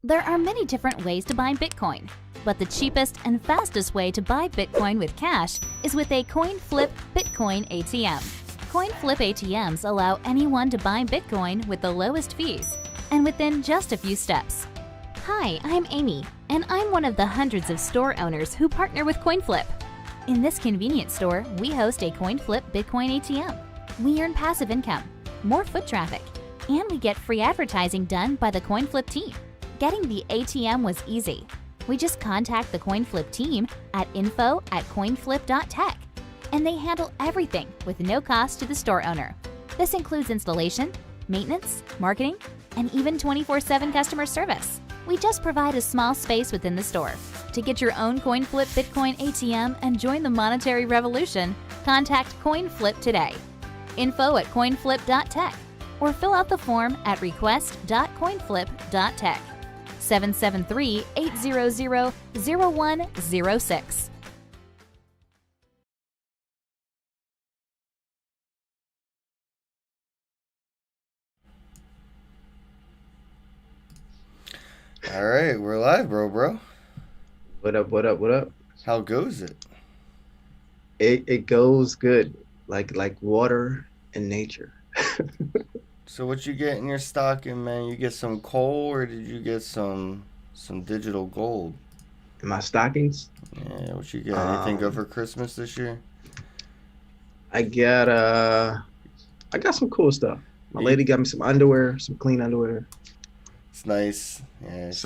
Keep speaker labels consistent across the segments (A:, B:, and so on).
A: There are many different ways to buy Bitcoin, but the cheapest and fastest way to buy Bitcoin with cash is with a coin flip Bitcoin ATM. Coin flip ATMs allow anyone to buy Bitcoin with the lowest fees and within just a few steps. Hi, I'm Amy, and I'm one of the hundreds of store owners who partner with CoinFlip. In this convenient store, we host a CoinFlip Bitcoin ATM. We earn passive income, more foot traffic, and we get free advertising done by the CoinFlip team. Getting the ATM was easy. We just contact the CoinFlip team at info@coinflip.tech, and they handle everything with no cost to the store owner. This includes installation, maintenance, marketing, and even 24/7 customer service. We just provide a small space within the store. To get your own CoinFlip Bitcoin ATM and join the monetary revolution, contact CoinFlip today. info@coinflip.tech or fill out the form at request.coinflip.tech. 773-800-0106.
B: All right, we're live, bro.
C: What up?
B: How goes it?
C: It goes good, like water and nature.
B: So what you get in your stocking, man? You get some coal, or did you get some digital gold?
C: In my stockings?
B: Yeah, what you get? Anything good for Christmas this year?
C: I got some cool stuff. My lady got me some underwear, some clean underwear.
B: It's nice. Yeah. She's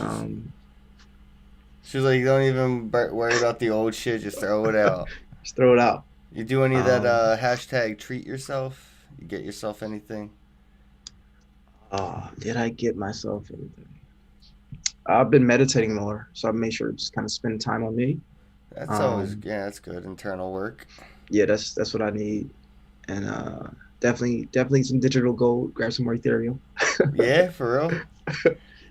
B: like, don't even worry about the old shit. Just throw it out.
C: Just throw it out.
B: You do any of that hashtag treat yourself? You get yourself anything?
C: Did I get myself anything? I've been meditating more, so I made sure to just kind of spend time on me.
B: That's always, yeah, that's good. Internal work.
C: Yeah, that's what I need. And definitely some digital gold. Grab some more Ethereum.
B: Yeah, for real.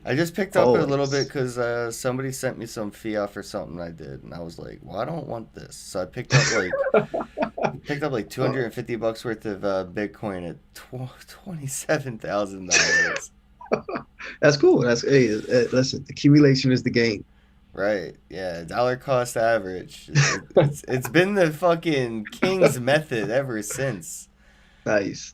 B: I just picked up a little bit because somebody sent me some fiat for something I did, and I was like, well, I don't want this. So I picked up like $250 worth of Bitcoin at $27,000.
C: That's cool. Listen, accumulation is the game.
B: Right. Yeah. Dollar cost average. It's been the fucking king's method ever since.
C: Nice.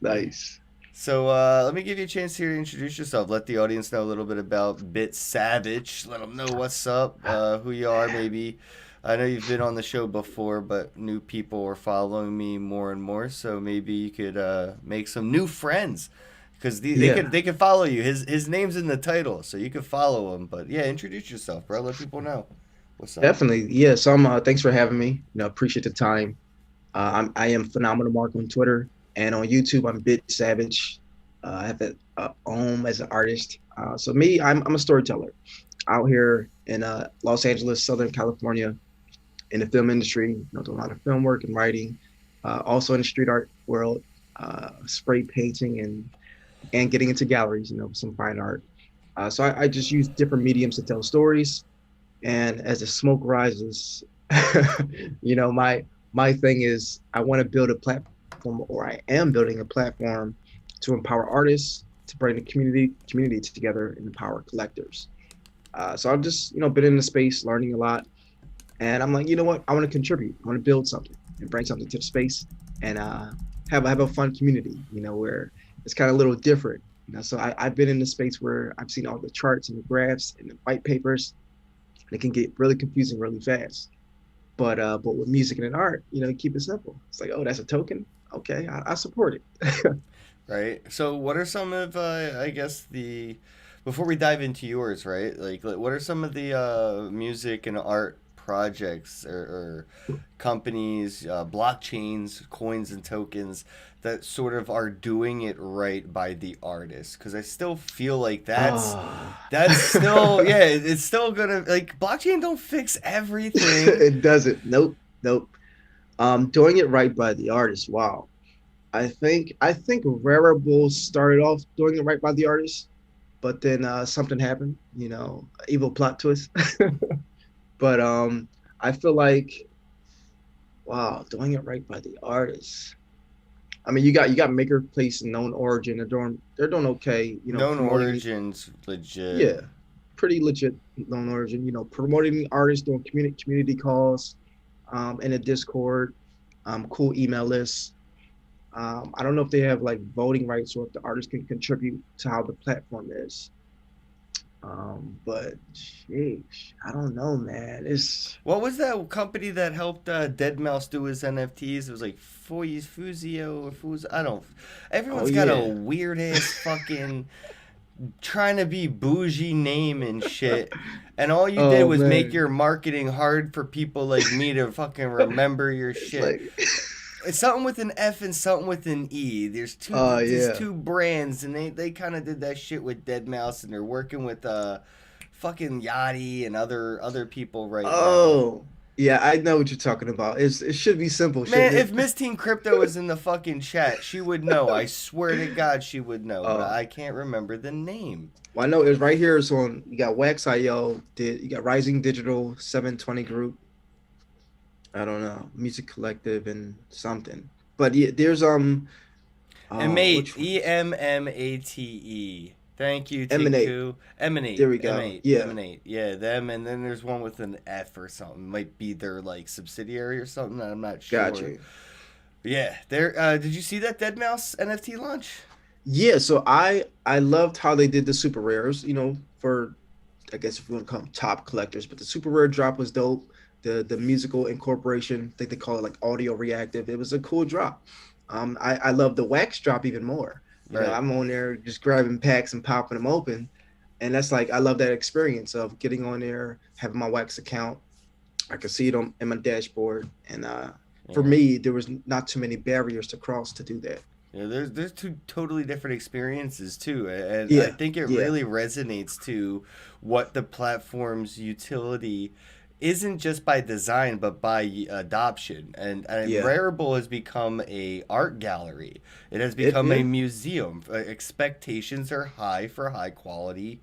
B: So let me give you a chance here to introduce yourself. Let the audience know a little bit about Bit Savage. Let them know what's up, who you are maybe. I know you've been on the show before, but new people are following me more and more. So maybe you could make some new friends because they could follow you. His name's in the title, so you could follow him. But yeah, introduce yourself, bro. Let people know what's up.
C: Definitely, yeah. So thanks for having me. Appreciate the time. I am Phenomenal Mark on Twitter. And on YouTube, I'm Bit Savage. I have that home as an artist. So me, I'm a storyteller out here in Los Angeles, Southern California, in the film industry. Doing a lot of film work and writing. Also in the street art world, spray painting and getting into galleries. Some fine art. So I just use different mediums to tell stories. And as the smoke rises, my thing is I want to build a platform. Or I am building a platform to empower artists, to bring the community together and empower collectors. So I've just, been in the space, learning a lot. And I'm like, you know what? I want to contribute. I want to build something and bring something to the space and have a fun community, where it's kind of a little different. So I've been in the space where I've seen all the charts and the graphs and the white papers. And it can get really confusing really fast. But with music and art, keep it simple. It's like, oh, that's a token. Okay, I support it.
B: Right. So what are some of, before we dive into yours, right? Like, what are some of the music and art projects or companies, blockchains, coins and tokens that sort of are doing it right by the artist? Because I still feel like that's still, it's still gonna, like, blockchain don't fix everything.
C: It doesn't. Nope. Doing it right by the artist. Wow. I think Rarible started off doing it right by the artist, but then something happened, evil plot twist. But I feel like, wow, doing it right by the artist. I mean, you got Maker Place and Known Origin. They're doing okay.
B: Known Origin's legit.
C: Yeah. pretty legit loan origin. You know, promoting artists, doing community calls, in a Discord, cool email lists. I don't know if they have like voting rights or if the artists can contribute to how the platform is. But sheesh, I don't know, man. It's
B: What was that company that helped Deadmau5 do his NFTs? It was like Fuzio or Fuz. I don't. Everyone's got a weird ass fucking trying to be bougie name and shit. And all you did was make your marketing hard for people like me to fucking remember your shit.
C: like,
B: It's something with an F and something with an E. There's two brands, and they kind of did that shit with Deadmau5, and they're working with fucking Yachty and other people right now.
C: Yeah, I know what you're talking about. It should be simple.
B: Man, if Miss Teen Crypto was in the fucking chat, she would know. I swear to God, she would know. But I can't remember the name.
C: Well, I know it's right here. So you got Wax.io, you got Rising Digital, 720 Group. I don't know, Music Collective and something. But yeah, there's
B: Emanate, EMMATE. Thank you, Tinku. Emanate.
C: There we go.
B: Emanate. Yeah, them. And then there's one with an F or something. Might be their like subsidiary or something. I'm not sure.
C: Gotcha.
B: Yeah. There. Did you see that Deadmau5 NFT launch?
C: Yeah. So I loved how they did the super rares. You know, for I guess if you want to call them top collectors, but the super rare drop was dope. The musical incorporation, I think they call it like audio reactive. It was a cool drop. I love the wax drop even more. You know, I'm on there just grabbing packs and popping them open. And that's like, I love that experience of getting on there, having my wax account. I can see it in my dashboard. And for me, there was not too many barriers to cross to do that.
B: Yeah, there's two totally different experiences too. And I think it really resonates to what the platform's utility isn't just by design but by adoption, and Rarible has become a art gallery. It has become a museum. Expectations are high for high quality,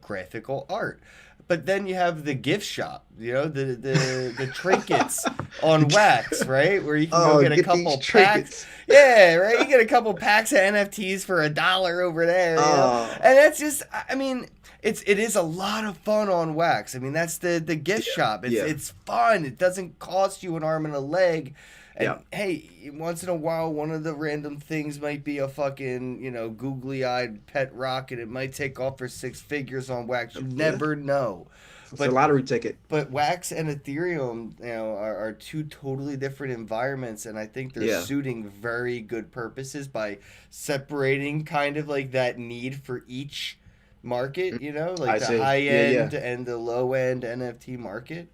B: graphical art. But then you have the gift shop, the trinkets on wax, right? Where you can go get a couple packs. Yeah, right. You get a couple packs of NFTs for $1 over there. And that's just, I mean, it is a lot of fun on wax. I mean, that's the gift shop. It's fun. It doesn't cost you an arm and a leg. And hey, once in a while, one of the random things might be a fucking, googly-eyed pet rocket. It might take off for 6 figures on wax. You never know.
C: It's a lottery ticket.
B: But wax and Ethereum, are two totally different environments, and I think they're suiting very good purposes by separating kind of like that need for each market, like the high end and the low end NFT market.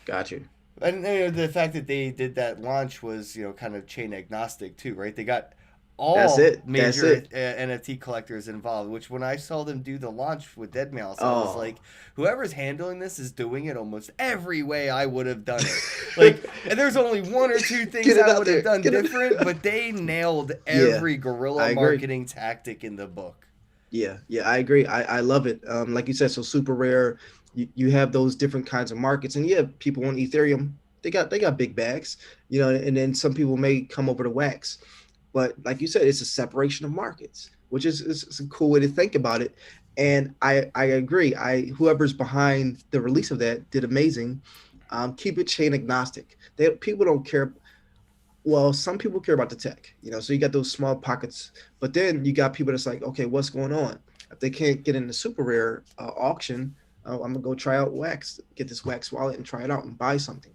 C: Got you.
B: And the fact that they did that launch was, kind of chain agnostic too, right? They got all major NFT collectors involved, which when I saw them do the launch with Deadmau5, I was like, whoever's handling this is doing it almost every way I would have done it. Like, and there's only 1 or 2 things I would have done different, but they nailed every guerrilla marketing tactic in the book.
C: Yeah, I agree. I love it. Like you said, so super rare. You have those different kinds of markets, and people on Ethereum, they got big bags, and then some people may come over to wax, but like you said, it's a separation of markets, which is a cool way to think about it. And I agree. Whoever's behind the release of that did amazing. Keep it chain agnostic. People don't care. Well, some people care about the tech, so you got those small pockets, but then you got people that's like, okay, what's going on? If they can't get in the super rare auction, I'm gonna go try out wax, get this wax wallet and try it out and buy something.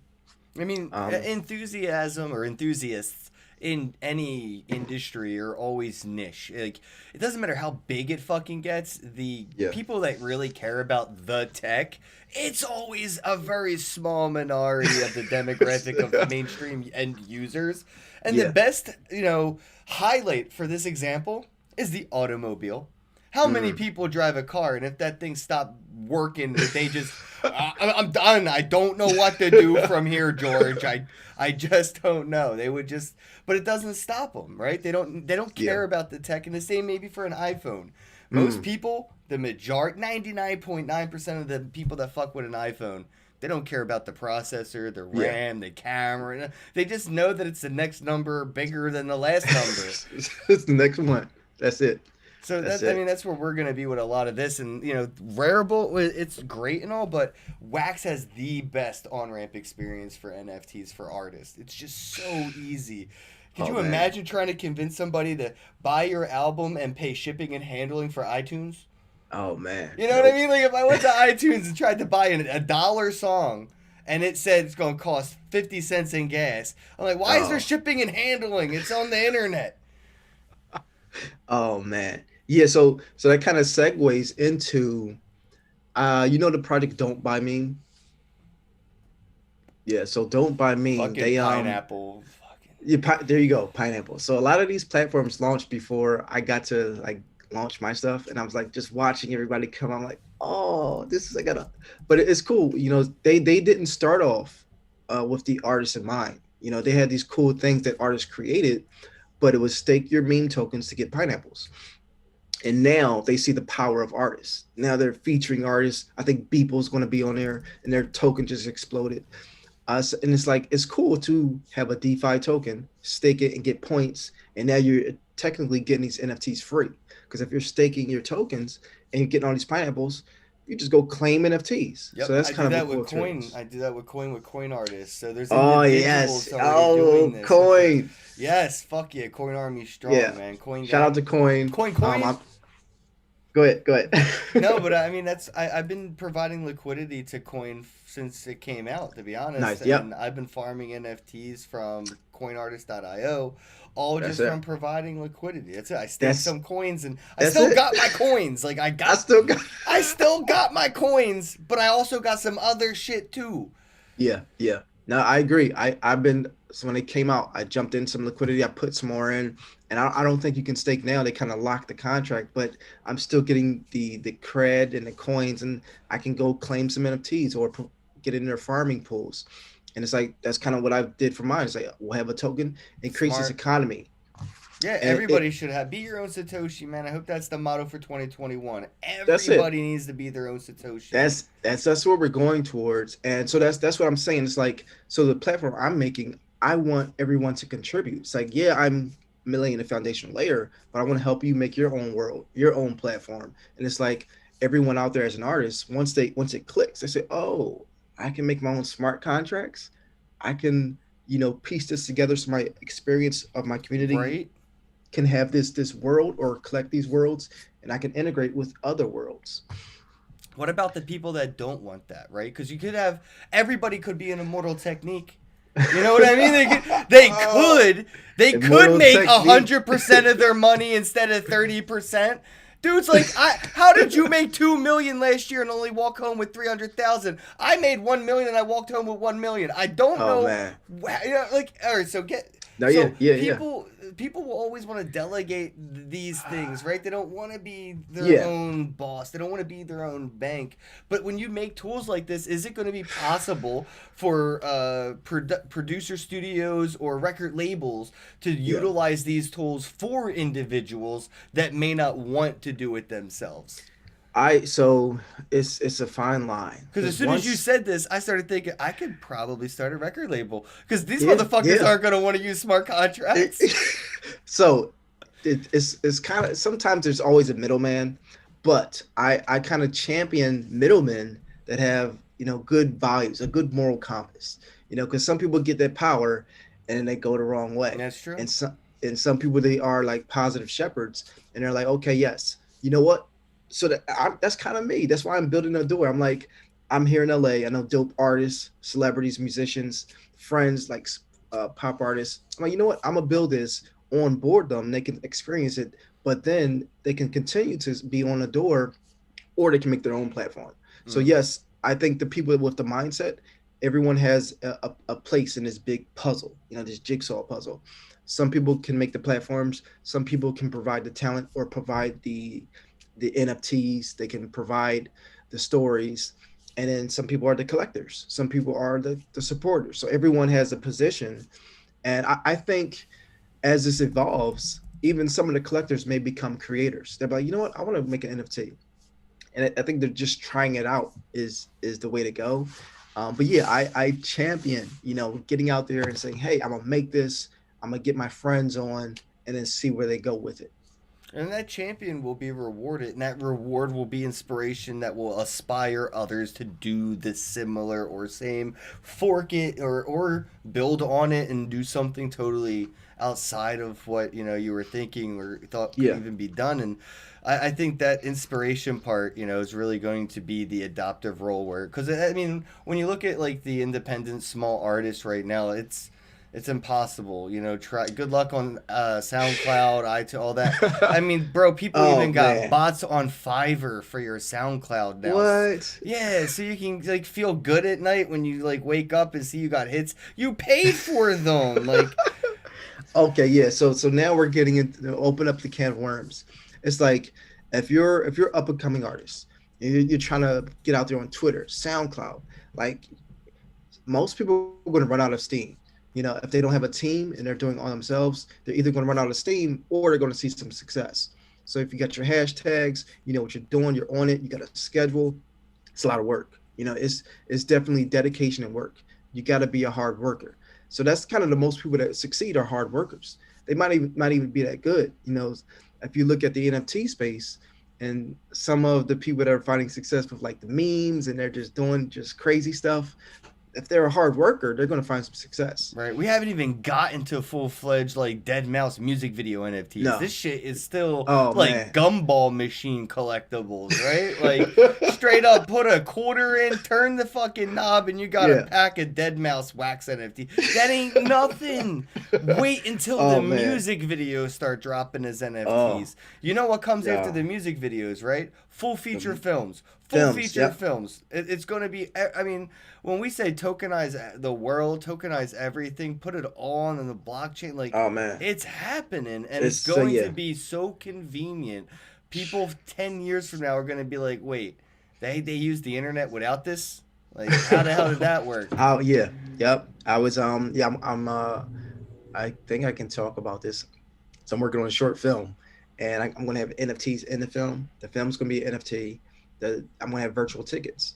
B: I mean, enthusiasm or enthusiasts in any industry are always niche. Like, it doesn't matter how big it fucking gets. The people that really care about the tech, it's always a very small minority of the demographic of the mainstream end users. And the best, highlight for this example is the automobile. How many people drive a car, and if that thing stopped working, they just, I'm done. I don't know what to do from here, George. I just don't know. They would just, but it doesn't stop them, right? They don't care about the tech, and the same maybe for an iPhone. Most people, the majority, 99.9% of the people that fuck with an iPhone, they don't care about the processor, the RAM, the camera. They just know that it's the next number bigger than the last number.
C: It's the next one. That's it.
B: So
C: That's
B: I
C: it.
B: mean, that's where we're gonna be with a lot of this, and Rarible, it's great and all, but Wax has the best on ramp experience for NFTs for artists. It's just so easy. Could
C: Oh
B: you
C: man.
B: imagine trying to convince somebody to buy your album and pay shipping and handling for iTunes?
C: Oh man.
B: You know what I
C: Nope.
B: mean? Like if I went to iTunes and tried to buy a dollar song, and it said it's gonna cost 50 cents in gas, I'm like, why is there
C: Oh.
B: shipping and handling? It's on the internet.
C: Oh man. Yeah, so that kind of segues into the project Don't Buy Me. Yeah, so Don't Buy Me,
B: Fucking
C: they
B: pineapple. Fucking.
C: there you go, Pineapple. So a lot of these platforms launched before I got to like launch my stuff, and I was like just watching everybody come. I'm like, oh, this is I gotta, but it's cool. They didn't start off with the artist in mind. They had these cool things that artists created, but it was stake your meme tokens to get pineapples. And now they see the power of artists. Now they're featuring artists. I think Beeple's going to be on there, and their token just exploded. And it's like it's cool to have a DeFi token, stake it, and get points. And now you're technically getting these NFTs free. Because if you're staking your tokens and you're getting all these pineapples, you just go claim NFTs.
B: Yep,
C: So that's
B: I do
C: kind of
B: that
C: a cool
B: with coin.
C: experience.
B: I do that with coin artists. So there's
C: Oh
B: individuals
C: yes,
B: already doing this.
C: Coin.
B: Yes, fuck yeah, Coin Army strong,
C: Yeah.
B: man. Coin.
C: Shout out to Coin.
B: Coin.
C: Go ahead.
B: No, but I mean I've been providing liquidity to Coin since it came out. To be honest,
C: Nice, yep.
B: And I've been farming NFTs from CoinArtist.io, all
C: That's
B: just
C: it.
B: from providing liquidity. That's it. I staked
C: That's-
B: some coins, and I
C: that's
B: still
C: it.
B: got my coins. Like
C: I still got.
B: I still got my coins, but I also got some other shit too.
C: Yeah. No, I agree. I've been so when it came out, I jumped in some liquidity. I put some more in, and I don't think you can stake now. They kind of locked the contract, but I'm still getting the cred and the coins, and I can go claim some NFTs or get in their farming pools. And it's like that's kind of what I did for mine. It's like we'll have a token, increase this
B: Smart.
C: economy.
B: Yeah,
C: And
B: everybody should be your own Satoshi, man. I hope that's the motto for 2021.
C: That's it.
B: Everybody needs to be their own Satoshi.
C: That's what we're going towards. And so that's what I'm saying. It's like, so the platform I'm making, I want everyone to contribute. It's like, yeah, I'm laying a foundational layer, but I want to help you make your own world, your own platform. And it's like everyone out there as an artist, once it clicks, they say, oh, I can make my own smart contracts. I can, piece this together so my experience of my community
B: Right?
C: can have this world or collect these worlds, and I can integrate with other worlds.
B: What about the people that don't want that, right? Because you could have everybody could be an Immortal Technique. You know what I mean? They could
C: Immortal
B: make
C: Technique.
B: 100% of their money instead of 30%. Dude's like, how did you make $2 million last year and only walk home with 300,000? I made $1 million and I walked home with $1 million. I don't know.
C: Man.
B: All right, so people will always want to delegate these things, right? They don't want to be their own boss. They don't want to be their own bank. But when you make tools like this, is it going to be possible for producer studios or record labels to utilize these tools for individuals that may not want to do it themselves?
C: So it's a fine line.
B: Because as soon as you said this, I started thinking I could probably start a record label because these motherfuckers aren't going to want to use smart contracts.
C: So it's kind of, sometimes there's always a middleman, but I kind of champion middlemen that have good values, a good moral compass. Because some people get that power and then they go the wrong way.
B: That's true.
C: And some people, they are like positive shepherds, and they're like, okay, yes, you know what? So that's kind of me. That's why I'm building a door. I'm like, I'm here in LA. I know dope artists, celebrities, musicians, friends, like pop artists. I'm like, you know what? I'm gonna build this, on board them. They can experience it, but then they can continue to be on the door, or they can make their own platform. So yes, I think the people with the mindset, everyone has a place in this big puzzle, this jigsaw puzzle. Some people can make the platforms. Some people can provide the talent or provide the NFTs. They can provide the stories, and then some people are the collectors. Some people are the supporters. So everyone has a position, and I think as this evolves, even some of the collectors may become creators. They're like, you know what, I want to make an NFT, and I think they're just trying it out is the way to go. But yeah, I champion getting out there and saying, hey, I'm gonna make this. I'm gonna get my friends on, and then see where they go with it.
B: And that champion will be rewarded, and that reward will be inspiration that will aspire others to do the similar or same, fork it or build on it and do something totally outside of what you were thinking or thought could even be done. And I think that inspiration part, is really going to be the adoptive role where, because I mean, when you look at like the independent small artists right now, it's impossible, try. Good luck on SoundCloud, iTunes, all that. I mean, bro, people even got bots on Fiverr for your SoundCloud now.
C: What?
B: Yeah, so you can like feel good at night when you like wake up and see you got hits. You paid for them, like.
C: Okay, yeah. So now we're getting into open up the can of worms. It's like if you're up and coming artist, you're trying to get out there on Twitter, SoundCloud. Like most people are going to run out of steam. If they don't have a team and they're doing it all themselves, they're either going to run out of steam or they're going to see some success. So if you got your hashtags, you know what you're doing, you're on it, you got a schedule. It's a lot of work. It's definitely dedication and work. You got to be a hard worker. So that's kind of the most people that succeed are hard workers. They might even be that good. If you look at the NFT space and some of the people that are finding success with like the memes and they're just doing just crazy stuff, if they're a hard worker, they're going to find some success.
B: Right. We haven't even gotten to full-fledged like Dead Mouse music video NFTs. No. This shit is still gumball machine collectibles, right? Like straight up put a quarter in, turn the fucking knob, and you got a pack of Dead Mouse wax NFT. That ain't nothing. Wait until the music videos start dropping as NFTs. You know what comes after the music videos, right? Full feature films. Full feature films. It's going to be, I mean, when we say tokenize the world, tokenize everything, put it all on the blockchain, like, it's happening. And it's going to be so convenient. People 10 years from now are going to be like, wait, they used the internet without this? Like, how the hell did that work?
C: Yep. I was, I think I can talk about this. So I'm working on a short film, and I'm going to have NFTs in the film. The film's going to be an NFT. I'm going to have virtual tickets.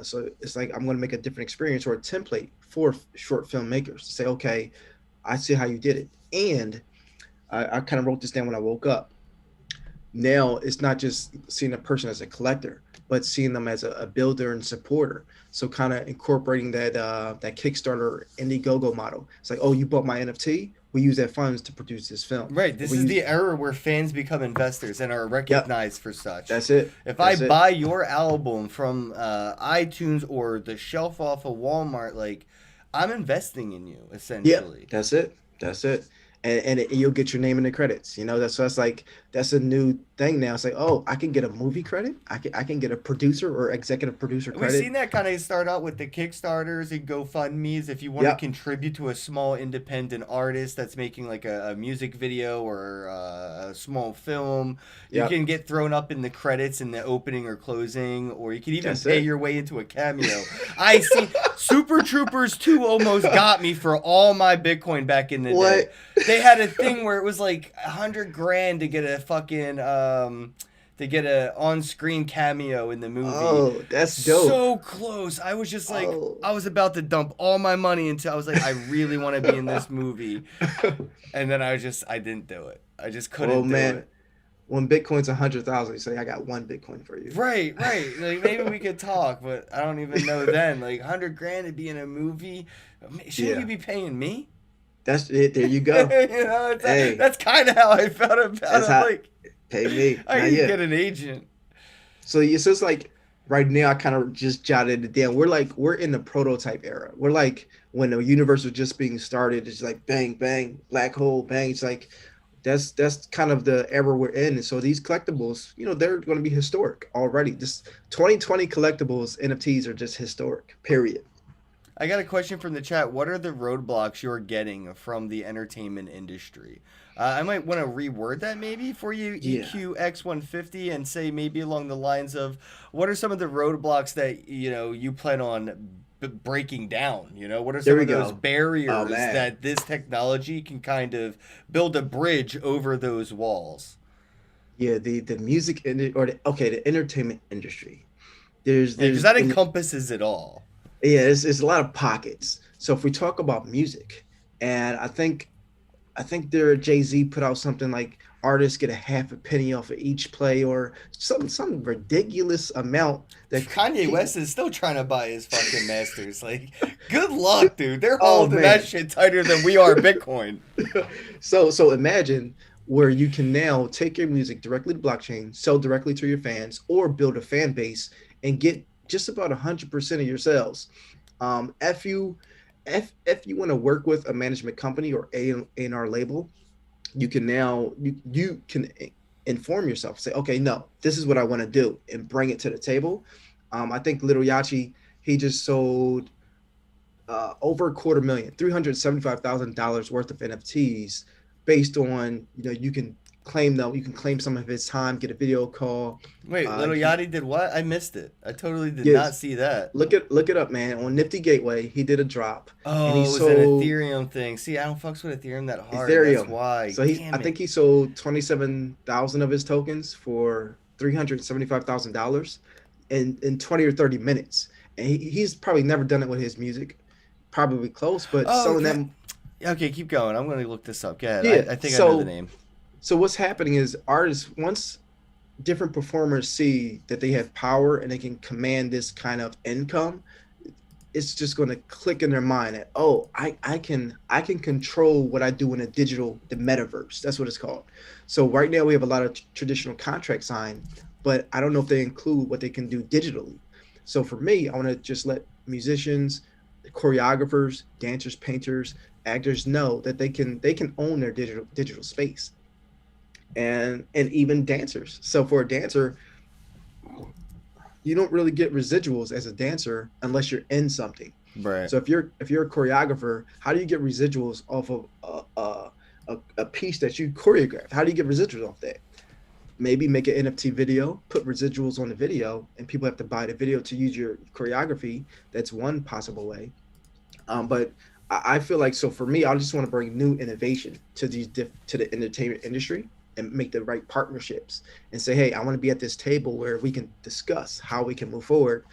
C: So it's like I'm going to make a different experience or a template for short filmmakers to say, okay, I see how you did it. And I kind of wrote this down when I woke up. Now it's not just seeing a person as a collector, but seeing them as a builder and supporter. So kind of incorporating that Kickstarter Indiegogo model. It's like, oh, you bought my NFT? We use that funds to produce this film.
B: Right. This is the era where fans become investors and are recognized for such.
C: That's it.
B: If I buy your album from iTunes or the shelf off of Walmart, like, I'm investing in you, essentially.
C: Yeah, that's it. And you'll get your name in the credits. That's a new thing now. It's like, oh, I can get a movie credit. I can get a producer or executive producer credit.
B: We've seen that kind of start out with the Kickstarters and GoFundMes. If you want to contribute to a small independent artist that's making like a music video or a small film, you can get thrown up in the credits in the opening or closing, or you can even pay your way into a cameo. I see Super Troopers 2 almost got me for all my Bitcoin back in the day. They had a thing where it was like $100,000 to get a fucking to get a on-screen cameo in the movie.
C: Oh, that's dope.
B: So close. I was just like, I was about to dump all my money into. I was like, I really want to be in this movie, and then I didn't do it. I just couldn't do it.
C: When Bitcoin's 100,000, you say, I got one Bitcoin for you.
B: Right. Like maybe we could talk, but I don't even know then. Like $100,000 to be in a movie. Shouldn't you be paying me?
C: That's it. There you go.
B: That's kind of how I felt about it. Like,
C: pay me.
B: I can get an agent.
C: So it's just like right now, I kind of just jotted it down. We're in the prototype era. We're like when the universe was just being started. It's like bang, bang, black hole, bang. It's like that's kind of the era we're in. And so these collectibles, they're going to be historic already. This 2020 collectibles NFTs are just historic. Period.
B: I got a question from the chat. What are the roadblocks you're getting from the entertainment industry? I might want to reword that maybe for you, EQX150, and say maybe along the lines of what are some of the roadblocks that you plan on breaking down? What are some of those barriers that this technology can kind of build a bridge over those walls?
C: Yeah, the music the entertainment industry. There's
B: because that encompasses it all.
C: Yeah, it's a lot of pockets. So if we talk about music, and I think Jay-Z put out something like artists get a half a penny off of each play, or some ridiculous amount that
B: Kanye West is still trying to buy his fucking masters. Like, good luck, dude. They're
C: Oh,
B: holding
C: man.
B: that shit tighter than we are Bitcoin.
C: So imagine where you can now take your music directly to blockchain, sell directly to your fans, or build a fan base and get just about 100% of your sales. If you want to work with a management company or A&R label, you can now you can inform yourself, say, okay, no, this is what I want to do, and bring it to the table. I think Little Yachty, he just sold over $250,000, $375,000 worth of NFTs based on, you can claim some of his time, get a video call.
B: Wait, Little Yachty did what? I missed it. I totally did
C: Yes.
B: not see that.
C: Look it up, man. On Nifty Gateway, he did a drop.
B: Oh,
C: and he
B: it was
C: sold
B: an Ethereum thing. See, I don't fucks with Ethereum that hard.
C: Ethereum.
B: That's why.
C: So I think he sold 27,000 of his tokens for $375,000 in 20 or 30 minutes. And he's probably never done it with his music. Probably close, but selling them.
B: Okay, keep going. I'm going to look this up. Go ahead.
C: Yeah,
B: I think I know the name.
C: So what's happening is artists, once different performers see that they have power and they can command this kind of income, it's just going to click in their mind that, oh, I can control what I do in the metaverse. That's what it's called. So right now we have a lot of traditional contracts signed, but I don't know if they include what they can do digitally. So for me, I want to just let musicians, choreographers, dancers, painters, actors know that they can own their digital space, and even dancers. So for a dancer, you don't really get residuals as a dancer unless you're in something.
B: Right.
C: So if you're a choreographer, how do you get residuals off of a piece that you choreographed? How do you get residuals off that? Maybe make an NFT video, put residuals on the video, and people have to buy the video to use your choreography. That's one possible way. But I feel like, so for me, I just want to bring new innovation to the entertainment industry and make the right partnerships and say, hey, I want to be at this table where we can discuss how we can move forward.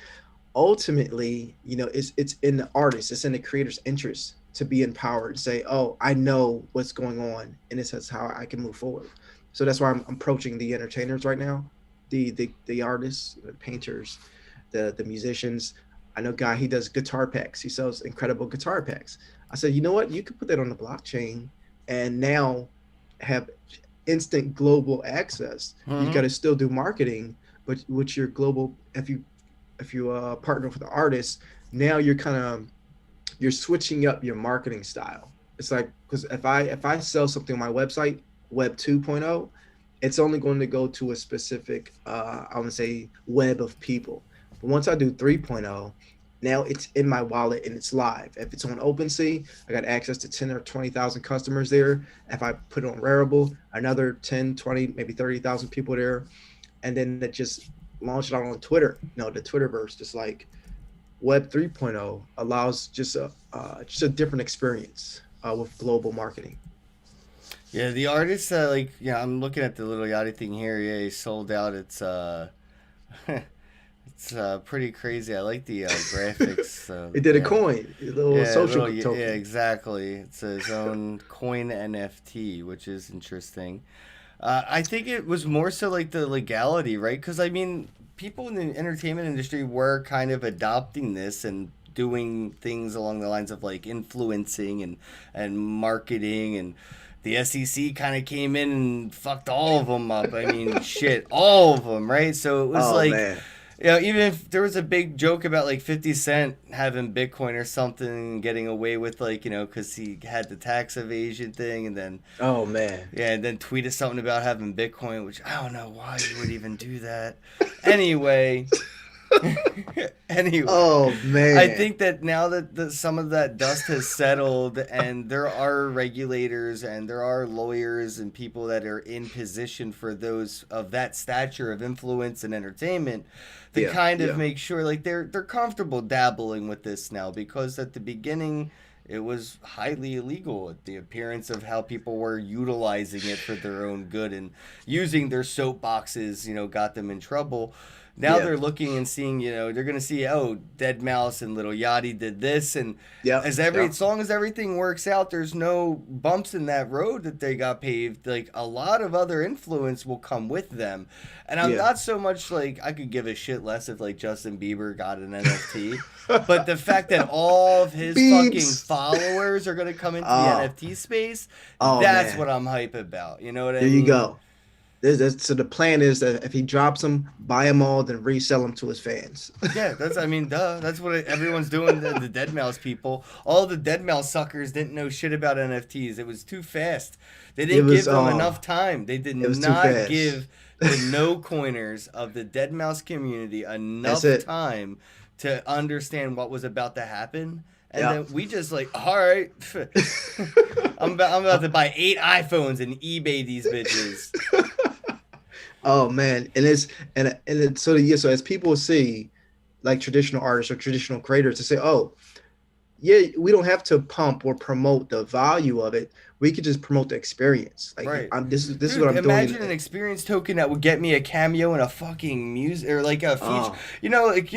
C: Ultimately, it's in the artist, it's in the creator's interest to be empowered and say, oh, I know what's going on, and this is how I can move forward. So that's why I'm approaching the entertainers right now, the artists, the painters, the musicians. I know a guy, he does guitar packs. He sells incredible guitar packs. I said, you know what? You could put that on the blockchain and now have instant global access.
B: Mm-hmm.
C: You got to still do marketing, but with your global, if you partner with the artist, now you're switching up your marketing style. It's like, because if I sell something on my website, Web 2.0, it's only going to go to a specific, I want to say, web of people. But once I do 3.0, now it's in my wallet and it's live. If it's on OpenSea, I got access to 10 or 20,000 customers there. If I put it on Rarible, another 10, 20, maybe 30,000 people there. And then that just launched it out on Twitter. No, the Twitterverse, just like Web 3.0 allows just a different experience with global marketing.
B: Yeah, the artists, I'm looking at the Little Yachty thing here. Yeah, he sold out. It's it's pretty crazy. I like the graphics.
C: It did a coin, a little social token.
B: Yeah, exactly. It's his own coin NFT, which is interesting. I think it was more so like the legality, right? Because, I mean, people in the entertainment industry were kind of adopting this and doing things along the lines of like influencing and marketing, and the SEC kind of came in and fucked all of them up. I mean, shit, all of them, right? So it was man. Even if there was a big joke about like 50 Cent having Bitcoin or something and getting away with because he had the tax evasion thing, and then and then tweeted something about having Bitcoin, which I don't know why you would even do that. Anyway.
C: Oh man,
B: I think that now that some of that dust has settled, and there are regulators and there are lawyers and people that are in position for those of that stature of influence and entertainment, to make sure like they're comfortable dabbling with this now, because at the beginning it was highly illegal, the appearance of how people were utilizing it for their own good and using their soapboxes got them in trouble. Now they're looking and seeing, they're gonna see, oh, Dead Mouse and Little Yachty did this, and as long as everything works out, there's no bumps in that road that they got paved. Like, a lot of other influence will come with them, and I'm not so much like I could give a shit less if like Justin Bieber got an NFT, but the fact that all of his fucking followers are gonna come into the NFT space, that's what I'm hype about. You know what I mean?
C: There you go. So the plan is that if he drops them, buy them all, then resell them to his fans.
B: Yeah, that's what everyone's doing. The Dead Mouse people, all the Dead Mouse suckers didn't know shit about NFTs. It was too fast. They didn't give them enough time. They did not give the no coiners of the Dead Mouse community enough time to understand what was about to happen. And then we just like, all right, I'm about to buy 8 iPhones and eBay these bitches.
C: Oh man, so as people see, like traditional artists or traditional creators, to say, oh, yeah, we don't have to pump or promote the value of it. We could just promote the experience. Like,
B: right.
C: This is what I'm doing.
B: Imagine an experience token that would get me a cameo in a fucking music or like a feature.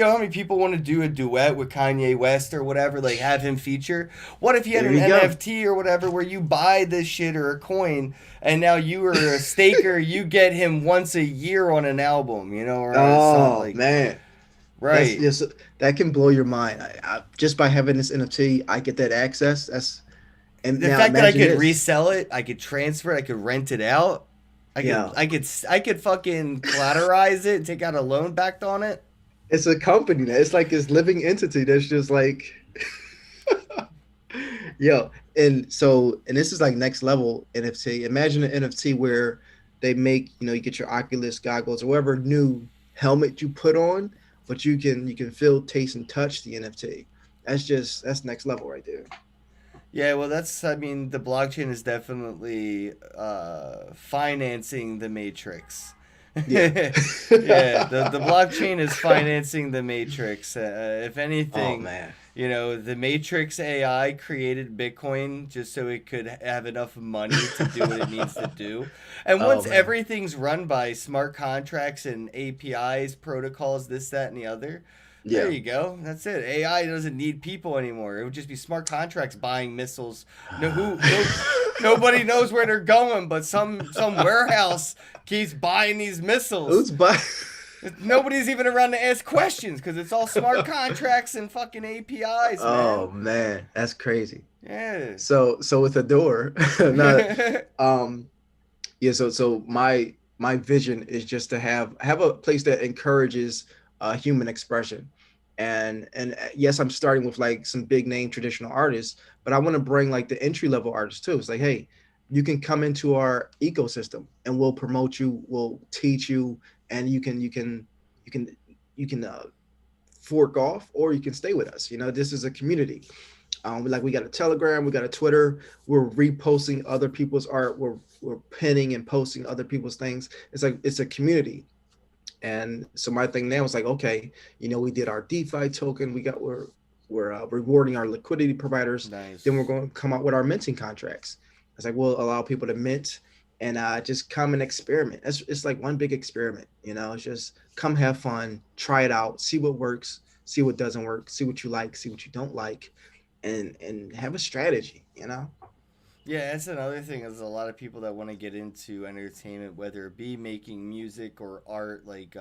B: How many people want to do a duet with Kanye West or whatever? Like, have him feature. What if you had an NFT or whatever where you buy this shit or a coin, and now you are a staker, you get him once a year on an album, or something
C: man.
B: Right.
C: That can blow your mind. I just by having this NFT, I get that access. And
B: the fact that I could resell it, I could transfer it, I could rent it out. I could fucking collateralize it, take out a loan backed on it.
C: It's a company now. It's like this living entity that's just like and this is like next level NFT. Imagine an NFT where they make, you get your Oculus goggles or whatever new helmet you put on, but you can feel, taste, and touch the NFT. That's next level right there.
B: Yeah, well, the blockchain is definitely financing the Matrix. Yeah, the blockchain is financing the Matrix. If anything, the Matrix AI created Bitcoin just so it could have enough money to do what it needs to do. And once everything's run by smart contracts and APIs, protocols, this, that, and the other, there you go. That's it. AI doesn't need people anymore. It would just be smart contracts buying missiles. Nobody knows where they're going, but some warehouse keeps buying these missiles.
C: Who's buying?
B: Nobody's even around to ask questions because it's all smart contracts and fucking APIs, man.
C: Oh man, that's crazy.
B: Yeah.
C: So with Adore, So my vision is just to have a place that encourages human expression, and yes, I'm starting with like some big name traditional artists, but I want to bring like the entry level artists too. It's like, hey, you can come into our ecosystem and we'll promote you, we'll teach you, and you can fork off, or you can stay with us. This is a community. We got a Telegram, we got a Twitter. We're reposting other people's art. We're pinning and posting other people's things. It's like it's a community. And so my thing now is like, okay, we did our DeFi token. We're rewarding our liquidity providers.
B: Nice.
C: Then we're going to come out with our minting contracts. It's like, we'll allow people to mint and just come and experiment. It's like one big experiment. It's just come have fun, try it out, see what works, see what doesn't work, see what you like, see what you don't like, and have a strategy.
B: Yeah, that's another thing. There's a lot of people that want to get into entertainment, whether it be making music or art, like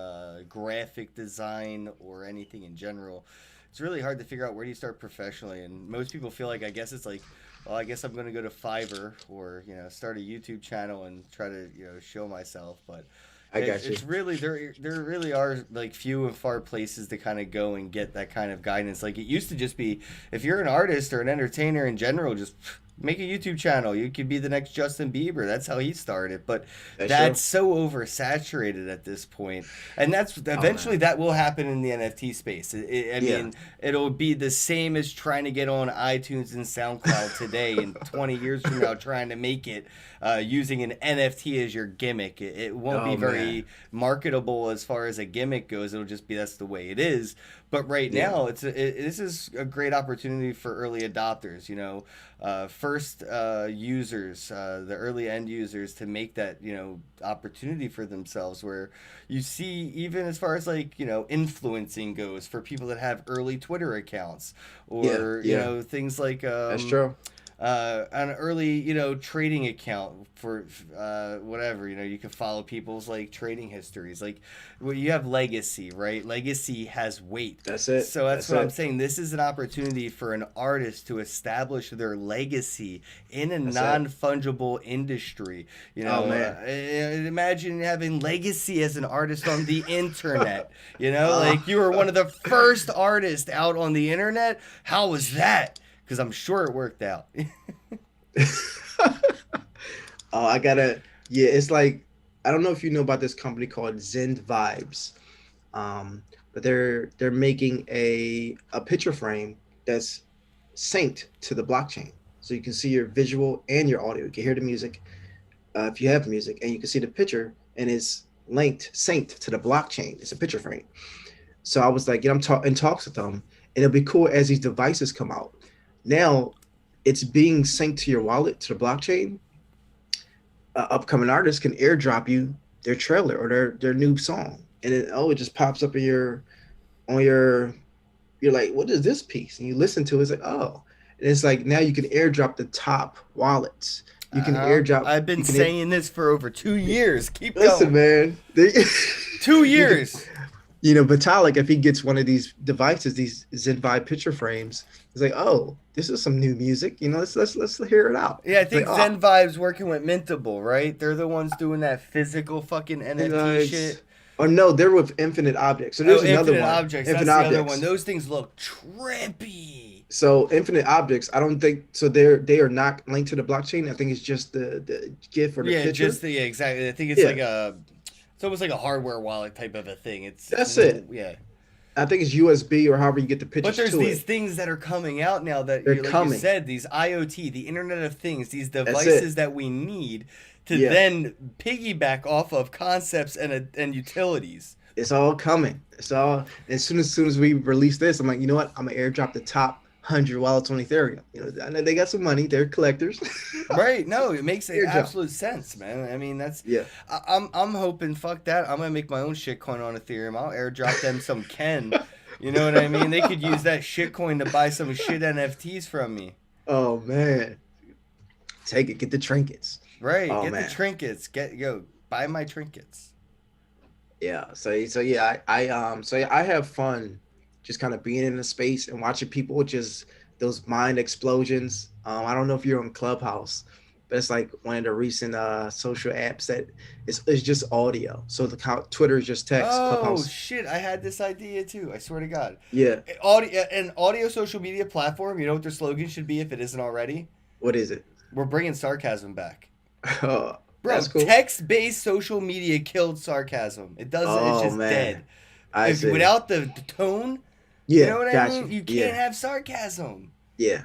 B: graphic design or anything in general. It's really hard to figure out where do you start professionally. And most people feel like, I guess it's like, well, I guess I'm going to go to Fiverr or, start a YouTube channel and try to, show myself. But it's really, there really are like few and far places to kind of go and get that kind of guidance. Like, it used to just be, if you're an artist or an entertainer in general, just make a YouTube channel. You could be the next Justin Bieber. That's how he started. But that's so oversaturated at this point. And that's eventually that will happen in the NFT space. I mean, it'll be the same as trying to get on iTunes and SoundCloud today and 20 years from now trying to make it using an NFT as your gimmick. It won't be very marketable as far as a gimmick goes. It'll just be that's the way it is. But right now, this is a great opportunity for early adopters. First users, the early end users, to make that opportunity for themselves. Where you see, even as far as influencing goes, for people that have early Twitter accounts, or things like
C: that's true.
B: An early, trading account for whatever, you can follow people's trading histories. You have legacy, right? Legacy has weight.
C: That's it.
B: So that's what I'm saying. This is an opportunity for an artist to establish their legacy in a non-fungible industry.
C: Oh, man.
B: Imagine having legacy as an artist on the internet. You were one of the first artists out on the internet. How was that? Because I'm sure it worked out.
C: It's like, I don't know if you know about this company called Zen Vibes, but they're making a picture frame that's synced to the blockchain. So you can see your visual and your audio. You can hear the music if you have music, and you can see the picture, and it's synced to the blockchain. It's a picture frame. So I was like, I'm in talks with them, and it'll be cool as these devices come out. Now it's being synced to your wallet, to the blockchain. Upcoming artists can airdrop you their trailer or their new song, and then it just pops up you're like, what is this piece? And you listen to it, it's like, oh, and it's like, now you can airdrop the top wallets. You can airdrop.
B: I've been saying this for over 2 years. Keep
C: listen,
B: going.
C: Man.
B: 2 years.
C: Vitalik, if he gets one of these devices, these Zen Vibe picture frames, it's like, oh, this is some new music. Let's hear it out.
B: Yeah, I think Zen Vibe's working with Mintable, right? They're the ones doing that physical fucking NFT shit.
C: Or no, they're with Infinite Objects. So there's another one.
B: Objects. That's the other one. Those things look trippy.
C: So Infinite Objects, I don't think so. They are not linked to the blockchain. I think it's just the GIF or the picture.
B: Exactly. I think it's it's almost like a hardware wallet type of a thing.
C: That's it.
B: Yeah.
C: I think it's USB or however you get the pictures.
B: But there's these things that are coming out now that, you said, these IoT, the Internet of Things, these devices that we need to then piggyback off of concepts and utilities.
C: It's all coming. It's all as soon as we release this, I'm like, you know what? I'm gonna airdrop the top 100 wallets on Ethereum. I know they got some money. They're collectors.
B: Right. No, it makes absolute sense, man. I mean, that's I'm hoping, fuck that. I'm gonna make my own shitcoin on Ethereum. I'll airdrop them some Ken. You know what I mean? They could use that shitcoin to buy some shit NFTs from me.
C: Oh man. Take it, get the trinkets.
B: Right. Get the trinkets. Buy my trinkets.
C: Yeah. I have fun just kind of being in the space and watching people, just those mind explosions. I don't know if you're on Clubhouse, but it's like one of the recent social apps that it's just audio. So Twitter is just text.
B: Oh,
C: Clubhouse.
B: Shit. I had this idea too. I swear to God.
C: Yeah.
B: An audio social media platform, you know what their slogan should be if it isn't already? What
C: is it?
B: We're bringing sarcasm back.
C: Bro,
B: cool. Text-based social media killed sarcasm. It doesn't. It's just dead. Without the tone...
C: Yeah,
B: you know what I mean? You can't have sarcasm.
C: Yeah.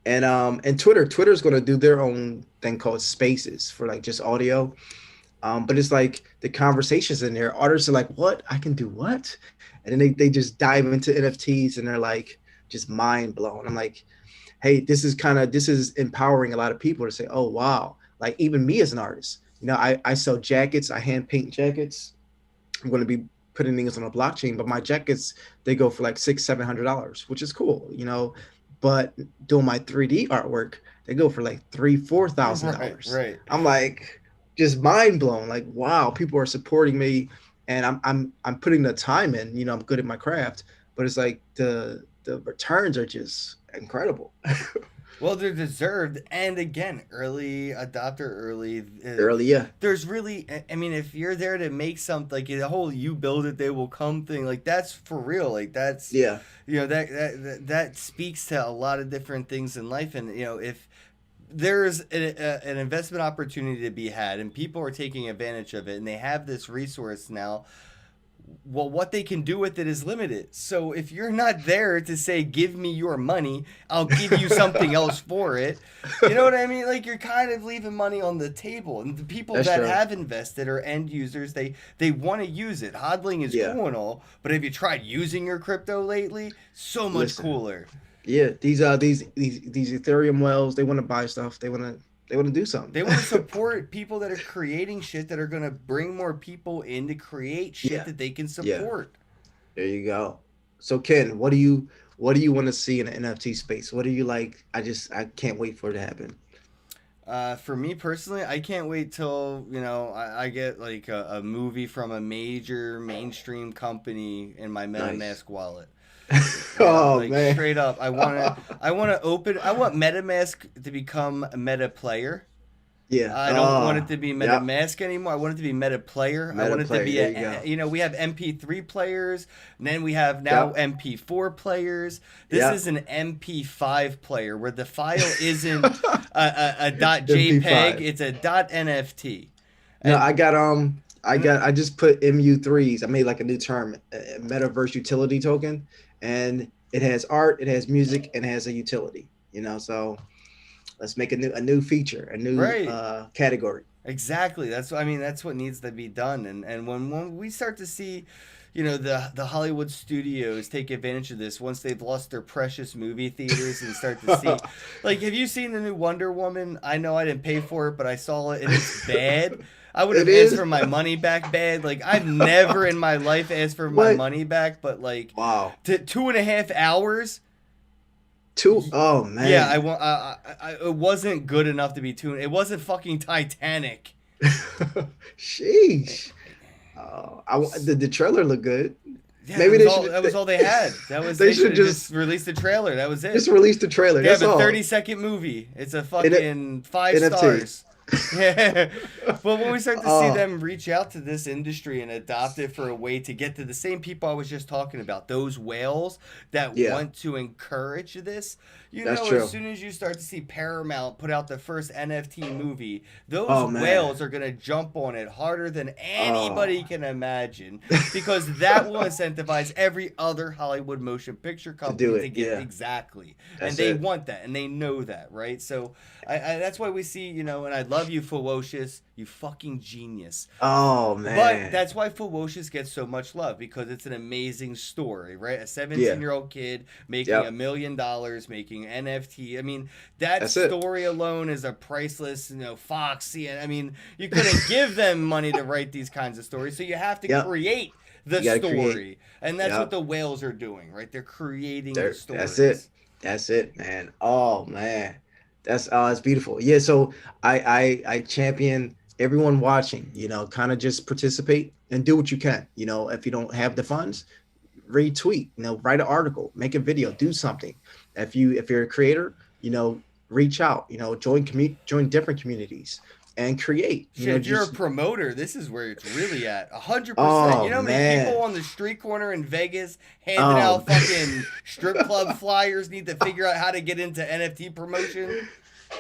C: And Twitter's going to do their own thing called Spaces for just audio. But it's like the conversations in there, artists are like, what? I can do what? And then they just dive into NFTs and they're like just mind blown. I'm like, hey, this is empowering a lot of people to say, oh, wow. Like even me as an artist, I sell jackets, I hand paint jackets. I'm going to be putting things on a blockchain, but my jackets, they go for $600-700, which is cool, but doing my 3D artwork, they go for $3,000-4,000.
B: Right.
C: I'm like just mind blown. Like, wow, people are supporting me and I'm putting the time in, I'm good at my craft, but it's like the returns are just incredible.
B: Well, they're deserved, and again, early adopter, early.
C: Yeah.
B: There's really, I mean, if you're there to make something, the whole "you build it, they will come" thing, that's for real. That's that speaks to a lot of different things in life, and if there's an investment opportunity to be had, and people are taking advantage of it, and they have this resource now. well, what they can do with it is limited. So if you're not there to say, give me your money, I'll give you something else for it. You know what I mean? Like, you're kind of leaving money on the table. And the people that have invested are end users. They want to use it. Hodling is cool and all, but have you tried using your crypto lately? So much cooler.
C: Yeah, these Ethereum whales, they want to buy stuff. They want to do something.
B: They want to support people that are creating shit that are going to bring more people in to create shit that they can support.
C: There you go. So Ken, what do you want to see in the NFT space? What do you like? I can't wait for it to happen.
B: For me personally, I can't wait till, I get like a movie from a major mainstream company in my MetaMask wallet. Man, straight up, I want MetaMask to become a meta player. I don't want it to be MetaMask anymore. I want it to be Meta Player. I want it to be we have MP3 players, and then we have now MP4 players. This is an MP5 player where the file isn't a .jpeg, it's a .nft.
C: No, I just put MU3s. I made like a new term, metaverse utility token, and it has art, it has music, and it has a utility. So let's make a new feature, a new category.
B: Exactly. That's what needs to be done. And when we start to see, the Hollywood studios take advantage of this once they've lost their precious movie theaters and start to see, like, have you seen the new Wonder Woman? I know I didn't pay for it, but I saw it and it's bad. I would have asked for my money back bad. Like, I've never in my life asked for my money back, but like, 2.5 hours.
C: Oh man.
B: Yeah, it wasn't good enough to be tuned. It wasn't fucking Titanic.
C: Sheesh. The trailer looked good.
B: Yeah, maybe that was all they had. They should just release the trailer. That was it.
C: Just release the trailer.
B: They have a 30-second movie. It's a fucking 5 stars. Yeah, but when we start to see them reach out to this industry and adopt it for a way to get to the same people I was just talking about, those whales that want to encourage this, as soon as you start to see Paramount put out the first NFT movie, those whales are going to jump on it harder than anybody can imagine, because that will incentivize every other Hollywood motion picture company to get exactly. And they want that, and they know that, right? So that's why we see, and I love you, Fewocious, you fucking genius.
C: Oh, man.
B: But that's why Fewocious gets so much love, because it's an amazing story, right? A 17-year-old kid making $1 million, making NFT. I mean, that story alone is a priceless, Foxy. I mean, you couldn't give them money to write these kinds of stories, so you have to create the story. And that's what the whales are doing, right? They're creating the stories.
C: That's it, man. Oh, man. It's beautiful. Yeah, so I champion everyone watching, kind of just participate and do what you can. If you don't have the funds, retweet, write an article, make a video, do something. If you're a creator, reach out, join different communities and create.
B: If you're a promoter, this is where it's really at. 100%. You know how many people on the street corner in Vegas handing out fucking strip club flyers need to figure out how to get into NFT promotion?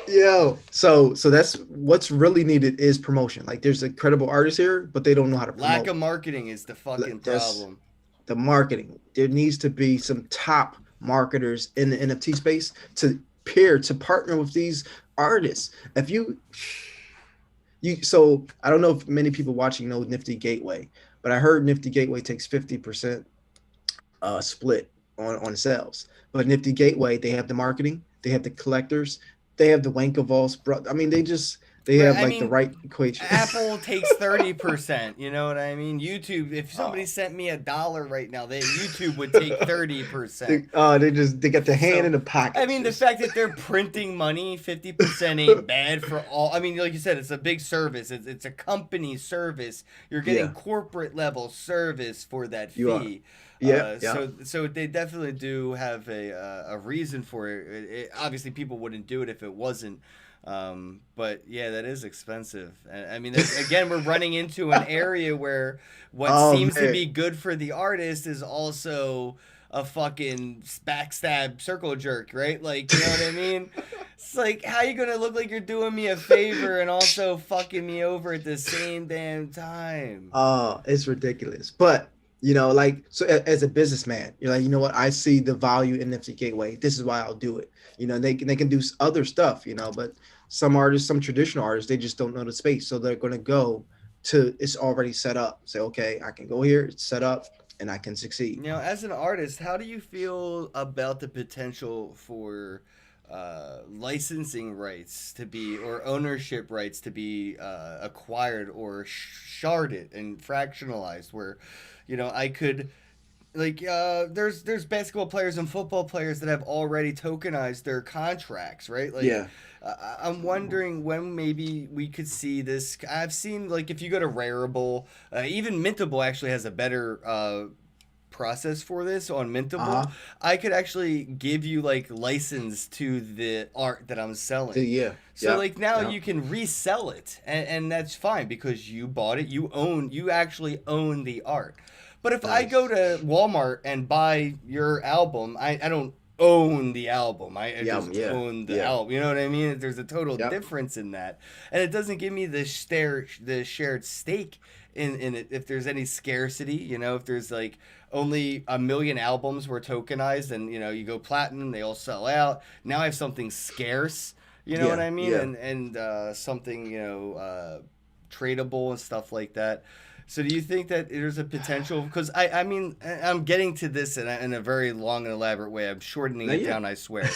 C: Yo, so that's what's really needed is promotion. Like, there's incredible artists here, but they don't know how to promote.
B: Lack of marketing is the fucking problem.
C: The marketing. There needs to be some top marketers in the NFT space to partner with these artists. If so I don't know if many people watching know Nifty Gateway, but I heard Nifty Gateway takes 50% split on sales. But Nifty Gateway, they have the marketing, they have the collectors, they have the Wankovols. I mean, they have the right equation.
B: Apple takes 30%. You know what I mean? YouTube. If somebody sent me $1 right now, YouTube would take 30%.
C: They got the hand in the pocket.
B: I mean, the fact that they're printing money, 50% ain't bad for all. I mean, like you said, it's a big service. It's a company service. You're getting corporate level service for that fee. So they definitely do have a reason for it. Obviously, people wouldn't do it if it wasn't. But yeah, that is expensive. And I mean, again, we're running into an area where what seems to be good for the artist is also a fucking backstab circle jerk, right? Like, you know what I mean? It's like, how you gonna look like you're doing me a favor and also fucking me over at the same damn time?
C: Oh, it's ridiculous. But You know, like, so as a businessman, you're like, you know what, I see the value in Nifty Gateway. This is why I'll do it. You know, they can do other stuff, you know, but some artists, some traditional artists, they just don't know the space. So they're going to go to, it's already set up. Say, okay, I can go here, it's set up, and I can succeed.
B: You know, as an artist, how do you feel about the potential for licensing rights to be, or ownership rights to be acquired or sharded and fractionalized, where, you know, I could, like, there's basketball players and football players that have already tokenized their contracts, right? Like,
C: Yeah.
B: I'm wondering when maybe we could see this. I've seen, like, if you go to Rareable, even Mintable actually has a better process for this on Mintable. I could actually give you, like, license to the art that I'm selling.
C: Yeah.
B: So,
C: Yeah.
B: like, now
C: Yeah.
B: you can resell it, and that's fine because you bought it. You actually own the art. But if I
C: Nice.
B: go to Walmart and buy your album, I don't own the album. I just
C: Yeah.
B: own the
C: Yeah.
B: album. You know what I mean? There's a total
C: Yep.
B: difference in that. And it doesn't give me the shared stake in it if there's any scarcity, you know, if there's, like, only 1 million albums were tokenized and, you know, you go platinum, they all sell out. Now I have something scarce, you know
C: Yeah,
B: what I mean?
C: yeah.
B: And something, you know, tradable and stuff like that. So do you think that there's a potential? Because I mean, I'm getting to this in a very long and elaborate way. I'm shortening it down, I swear.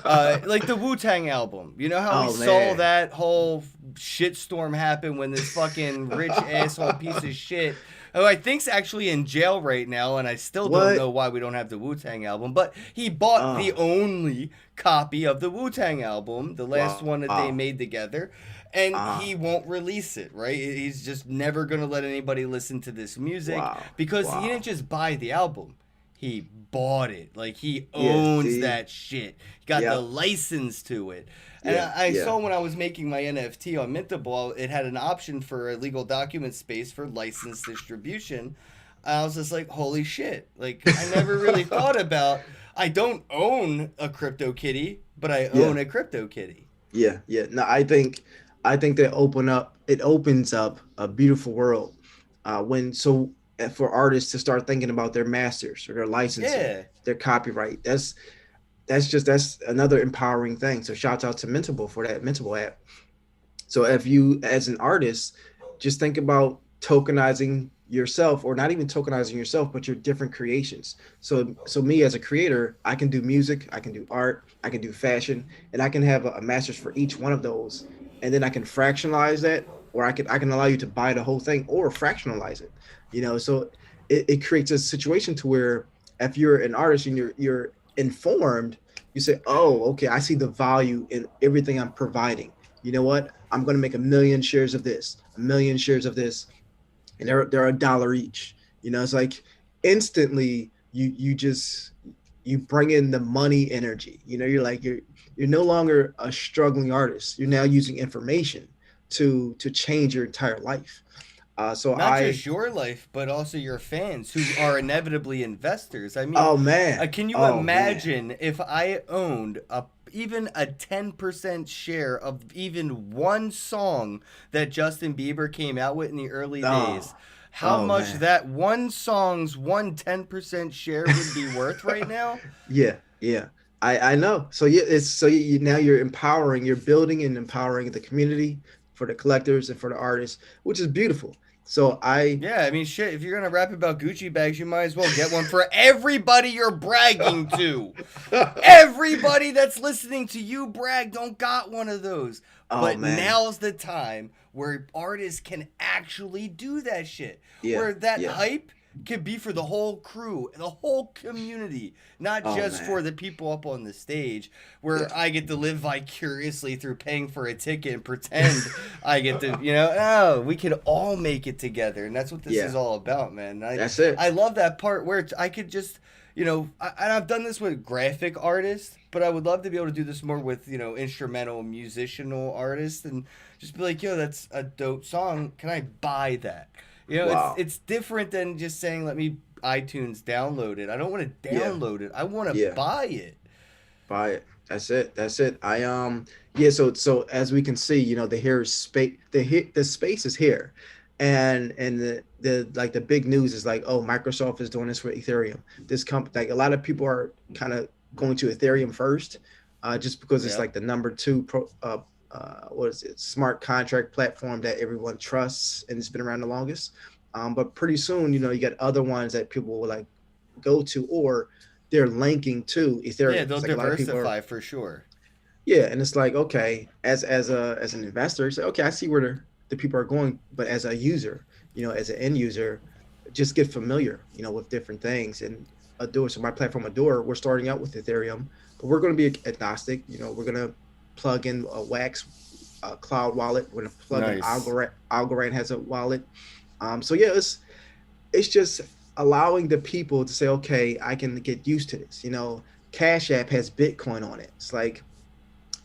B: Like the Wu-Tang album. You know how we saw that whole shitstorm happen when this fucking rich asshole piece of shit, who I think's actually in jail right now, and I still don't know why we don't have the Wu-Tang album, but he bought the only copy of the Wu-Tang album, the last one that they made together. And he won't release it, right? He's just never going to let anybody listen to this music because he didn't just buy the album. He bought it. Like, he owns that shit. He got the license to it. And I saw when I was making my NFT on Mintable, it had an option for a legal document space for license distribution. I was just like, holy shit. Like, I never really thought about, I don't own a CryptoKitty, but I own a CryptoKitty.
C: Yeah. No, I think that it opens up a beautiful world for artists to start thinking about their masters or their licensing, their copyright. That's another empowering thing. So shout out to Mintable for that Mintable app. So if you, as an artist, just think about tokenizing yourself, or not even tokenizing yourself, but your different creations. So me as a creator, I can do music, I can do art, I can do fashion, and I can have a master's for each one of those. And then I can fractionalize that, or I can allow you to buy the whole thing or fractionalize it. You know, so it creates a situation to where if you're an artist and you're informed, you say, oh, okay, I see the value in everything I'm providing. You know what? I'm going to make 1 million shares of this, 1 million shares of this, and they're $1 each. You know, it's like instantly you bring in the money energy. You know, you're no longer a struggling artist. You're now using information to change your entire life. So
B: not just your life, but also your fans who are inevitably investors. I mean,
C: oh man,
B: can you imagine if I owned even a 10% share of even one song that Justin Bieber came out with in the early days? How much that one song's 10% share would be worth right now?
C: Yeah. I know. So now you're empowering, you're building and empowering the community for the collectors and for the artists, which is beautiful. So I
B: mean, shit, if you're gonna rap about Gucci bags, you might as well get one for everybody you're bragging to. Everybody that's listening to you brag don't got one of those. But now's the time where artists can actually do that shit. Where that hype could be for the whole crew, the whole community, not just for the people up on the stage, where I get to live vicariously through paying for a ticket and pretend I get to, we can all make it together. And that's what this is all about, man.
C: That's it.
B: I love that part where I could just, and I've done this with graphic artists, but I would love to be able to do this more with, instrumental, musical artists, and just be like, yo, that's a dope song. Can I buy that? It's different than just saying, let me iTunes download it. I don't want to download it. I want to buy it.
C: Buy it. That's it. So as we can see, the space is here. And the like the big news is like, oh, Microsoft is doing this for Ethereum. This company, like a lot of people are kind of going to Ethereum first, just because it's like the number two what is it, smart contract platform that everyone trusts and it's been around the longest. But pretty soon, you got other ones that people will like go to, or they're linking to Ethereum.
B: Yeah, they'll
C: like
B: diversify for sure.
C: Yeah, and it's like, okay, as an investor, it's like, okay, I see where the people are going, but as a user, as an end user, just get familiar, with different things. And Adore, so my platform Adore, we're starting out with Ethereum, but we're going to be agnostic. We're going to plug in a Wax cloud wallet. We're going to plug in Algorand has a wallet. So yeah, it's just allowing the people to say, okay, I can get used to this. Cash App has Bitcoin on it. It's like,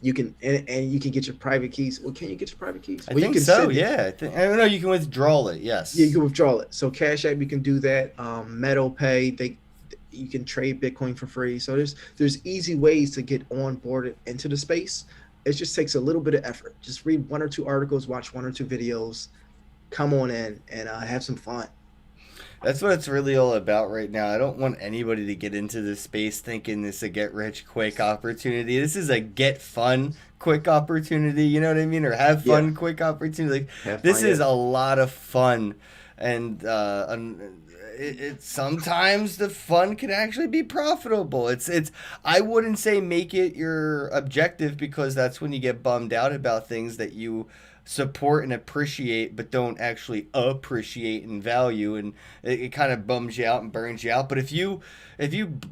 C: you can and you can get your private keys. Well, can you get your private keys?
B: I think so. Yeah, I don't know. You can withdraw it. Yes.
C: Yeah, you can withdraw it. So Cash App, you can do that. Metal Pay, you can trade Bitcoin for free. So there's easy ways to get onboarded into the space. It just takes a little bit of effort. Just read 1 or 2 articles, watch 1 or 2 videos, come on in and have some fun.
B: That's what it's really all about right now. I don't want anybody to get into this space thinking this is a get rich quick opportunity. This is a get fun quick opportunity, you know what I mean? Or have fun quick opportunity. This is a lot of fun. And it sometimes the fun can actually be profitable. It's I wouldn't say make it your objective, because that's when you get bummed out about things that you support and appreciate but don't actually appreciate and value, and it kind of bums you out and burns you out. But if you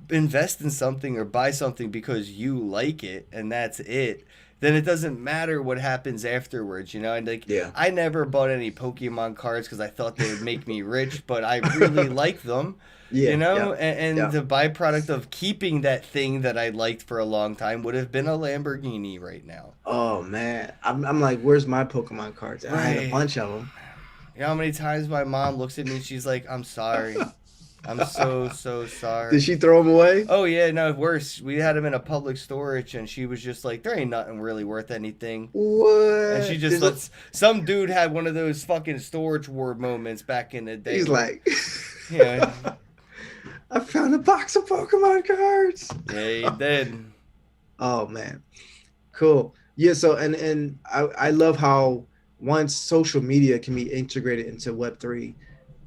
B: invest in something or buy something because you like it and that's it, then it doesn't matter what happens afterwards, And I never bought any Pokemon cards because I thought they would make me rich, but I really like them. And the byproduct of keeping that thing that I liked for a long time would have been a Lamborghini right now.
C: Oh man, I'm like, where's my Pokemon cards? I had a bunch of them.
B: You know how many times my mom looks at me and she's like, I'm sorry. I'm so sorry.
C: Did she throw them away?
B: Oh yeah, no, worse. We had them in a public storage, and she was just like, there ain't nothing really worth anything.
C: What?
B: And she just lets some dude had one of those fucking storage war moments back in the day.
C: He's like,
B: yeah.
C: I found a box of Pokemon cards.
B: Yeah, he did.
C: Oh man, cool. Yeah. So and I love how once social media can be integrated into Web3,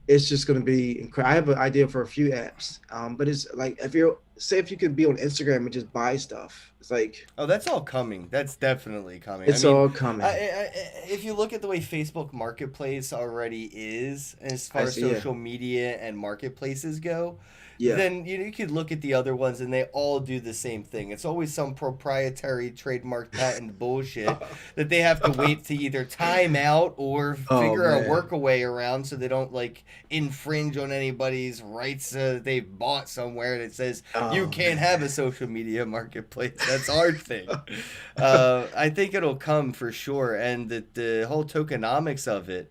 C: it's just going to be incredible. I have an idea for a few apps, but it's like if you could be on Instagram and just buy stuff. It's like,
B: oh, that's all coming. That's definitely coming.
C: It's all coming.
B: If you look at the way Facebook Marketplace already is, as far as social media and marketplaces go, then you could look at the other ones and they all do the same thing. It's always some proprietary trademark patent bullshit that they have to wait to either time out or figure a workaway around so they don't like infringe on anybody's rights that they've bought somewhere that says you can't have a social media marketplace. That's our thing. I think it'll come for sure, and the whole tokenomics of it.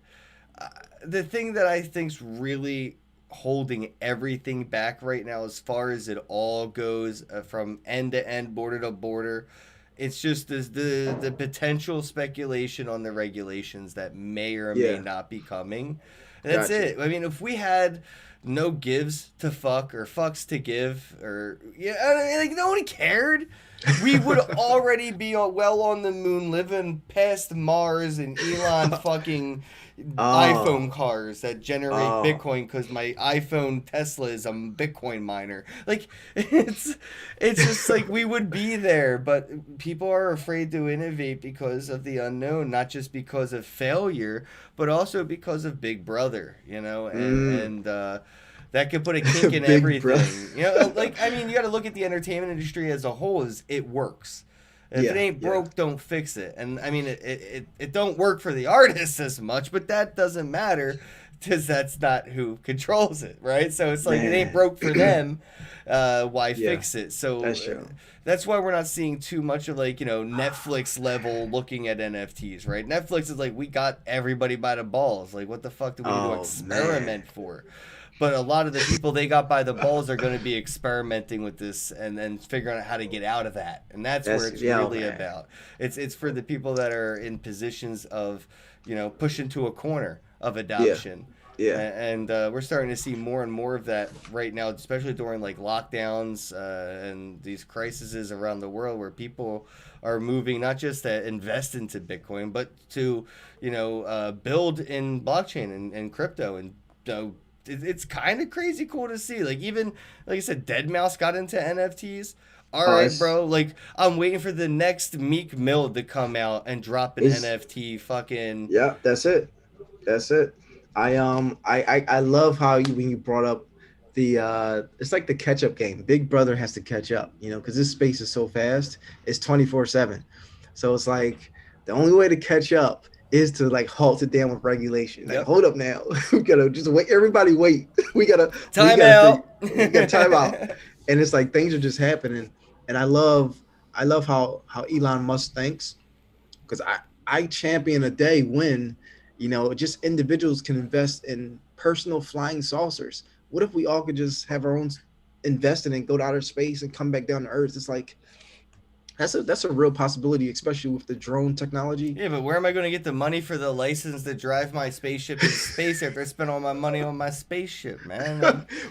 B: The thing that I think's really holding everything back right now, as far as it all goes, from end to end, border to border, it's just the potential speculation on the regulations that may or may not be coming. That's it. I mean, if we had no gives to fuck or fucks to give, or like no one cared, we would already be well on the moon, living past Mars and Elon fucking iPhone cars that generate Bitcoin, because my iPhone Tesla is a Bitcoin miner. Like it's just like we would be there, but people are afraid to innovate because of the unknown, not just because of failure, but also because of Big Brother, and that could put a kink in everything. Like, I mean, you got to look at the entertainment industry as a whole. It works. If it ain't broke, don't fix it. And I mean, it don't work for the artists as much, but that doesn't matter, because that's not who controls it, right? So it's like, it ain't broke for them. Why fix it? So that's why we're not seeing too much of like, Netflix level looking at NFTs, right? Netflix is like, we got everybody by the balls. Like, what the fuck do we need to experiment for? But a lot of the people they got by the balls are going to be experimenting with this and then figuring out how to get out of that. And that's where it's really about. It's for the people that are in positions of, pushing to a corner of adoption.
C: Yeah.
B: And we're starting to see more and more of that right now, especially during like lockdowns and these crises around the world where people are moving not just to invest into Bitcoin, but to, build in blockchain and crypto. And it's kind of crazy cool to see. Like, even, like I said, Deadmau5 got into NFTs. All right, bro. Like, I'm waiting for the next Meek Mill to come out and drop an NFT fucking...
C: Yeah, that's it. I love how when you brought up the it's like the catch up game. Big Brother has to catch up, because this space is so fast. It's 24/7, so it's like the only way to catch up is to like halt it down with regulation. Like, hold up now, we gotta just wait. Everybody wait. We gotta
B: time out.
C: We gotta time out. And it's like things are just happening, and I love how Elon Musk thinks, because I champion a day when, just individuals can invest in personal flying saucers. What if we all could just have our own investing and go to outer space and come back down to Earth? It's like, that's a real possibility, especially with the drone technology.
B: Yeah, but where am I going to get the money for the license to drive my spaceship in space after I spend all my money on my spaceship, man?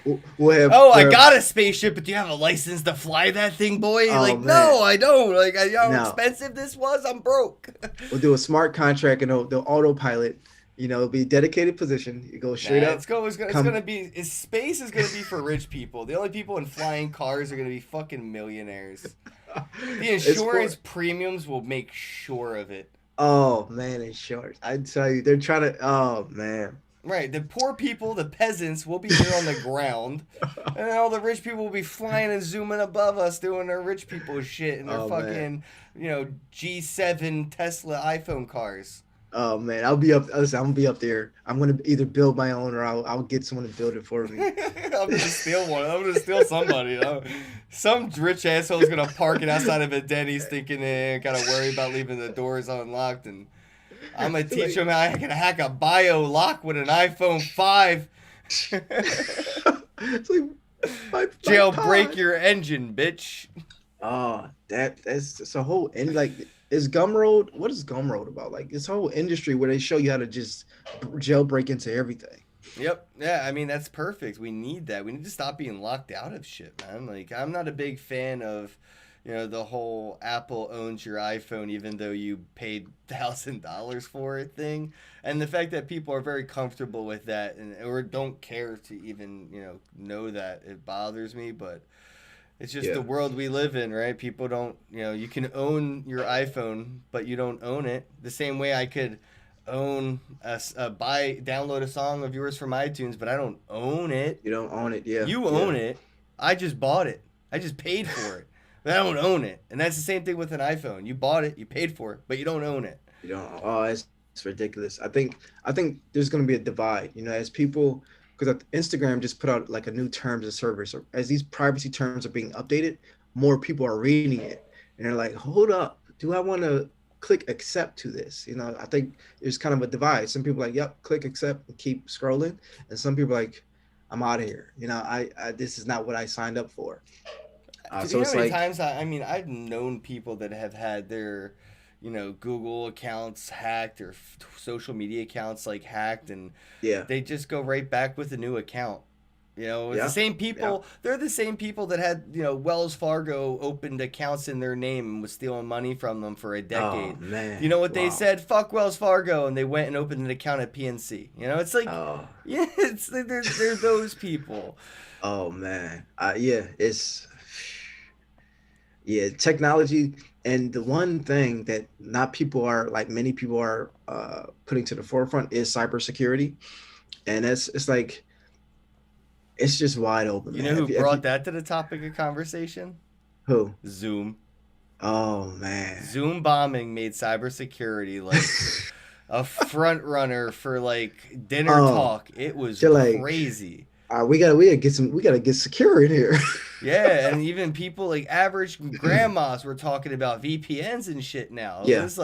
B: I got a spaceship, but do you have a license to fly that thing, boy? Man. No, I don't. Like, how expensive this was? I'm broke.
C: We'll do a smart contract and the autopilot. It'll be a dedicated position. You go straight up. Space
B: is gonna be for rich people. The only people in flying cars are gonna be fucking millionaires. The insurance premiums will make sure of it.
C: Oh man, insurance! I tell you, they're trying to. Oh man.
B: Right, the poor people, the peasants, will be here on the ground, and all the rich people will be flying and zooming above us, doing their rich people shit in their fucking, G7 Tesla iPhone cars.
C: Oh man, I'll be up. Listen, I'm gonna be up there. I'm gonna either build my own or I'll get someone to build it for me.
B: I'm gonna steal one. I'm gonna steal somebody. Some rich asshole's gonna park it outside of a Denny's, thinking they ain't gotta worry about leaving the doors unlocked, and I'm gonna teach them how I can hack a bio lock with an iPhone 5.
C: It's like
B: jailbreak your engine, bitch.
C: Oh, that's a whole end. Like, is Gumroad? What is Gumroad about? Like, this whole industry where they show you how to just jailbreak into everything.
B: Yep. Yeah. I mean, that's perfect. We need that. We need to stop being locked out of shit, man. Like, I'm not a big fan of, the whole Apple owns your iPhone even though you paid $1,000 for it thing, and the fact that people are very comfortable with that or don't care to even know that, it bothers me. But it's just the world we live in, right? People don't, you can own your iPhone, but you don't own it. The same way I could own download a song of yours from iTunes, but I don't own it.
C: You don't own it, yeah.
B: You own it. I just bought it. I just paid for it, but I don't own it. And that's the same thing with an iPhone. You bought it, you paid for it, but you don't own it.
C: You don't. Oh, it's ridiculous. I think there's going to be a divide, as people. Because Instagram just put out like a new terms of service. So as these privacy terms are being updated, more people are reading it. And they're like, hold up, do I want to click accept to this? I think there's kind of a divide. Some people are like, yep, click accept and keep scrolling. And some people are like, I'm out of here. I this is not what I signed up for.
B: So it's like times I've known people that have had their Google accounts hacked or social media accounts hacked, and they just go right back with a new account. The same people. They're the same people that had Wells Fargo opened accounts in their name and was stealing money from them for a decade.
C: Oh man!
B: You know what they said? Fuck Wells Fargo, and they went and opened an account at PNC. It's like it's like they're those people.
C: Oh man! Technology. And the one thing that many people are putting to the forefront is cybersecurity, and it's just wide open.
B: Who brought that to the topic of conversation?
C: Who?
B: Zoom.
C: Oh man.
B: Zoom bombing made cybersecurity like a front runner for dinner talk. It was crazy.
C: We gotta get secure in here.
B: Yeah, and even people average grandmas were talking about VPNs and shit now. It was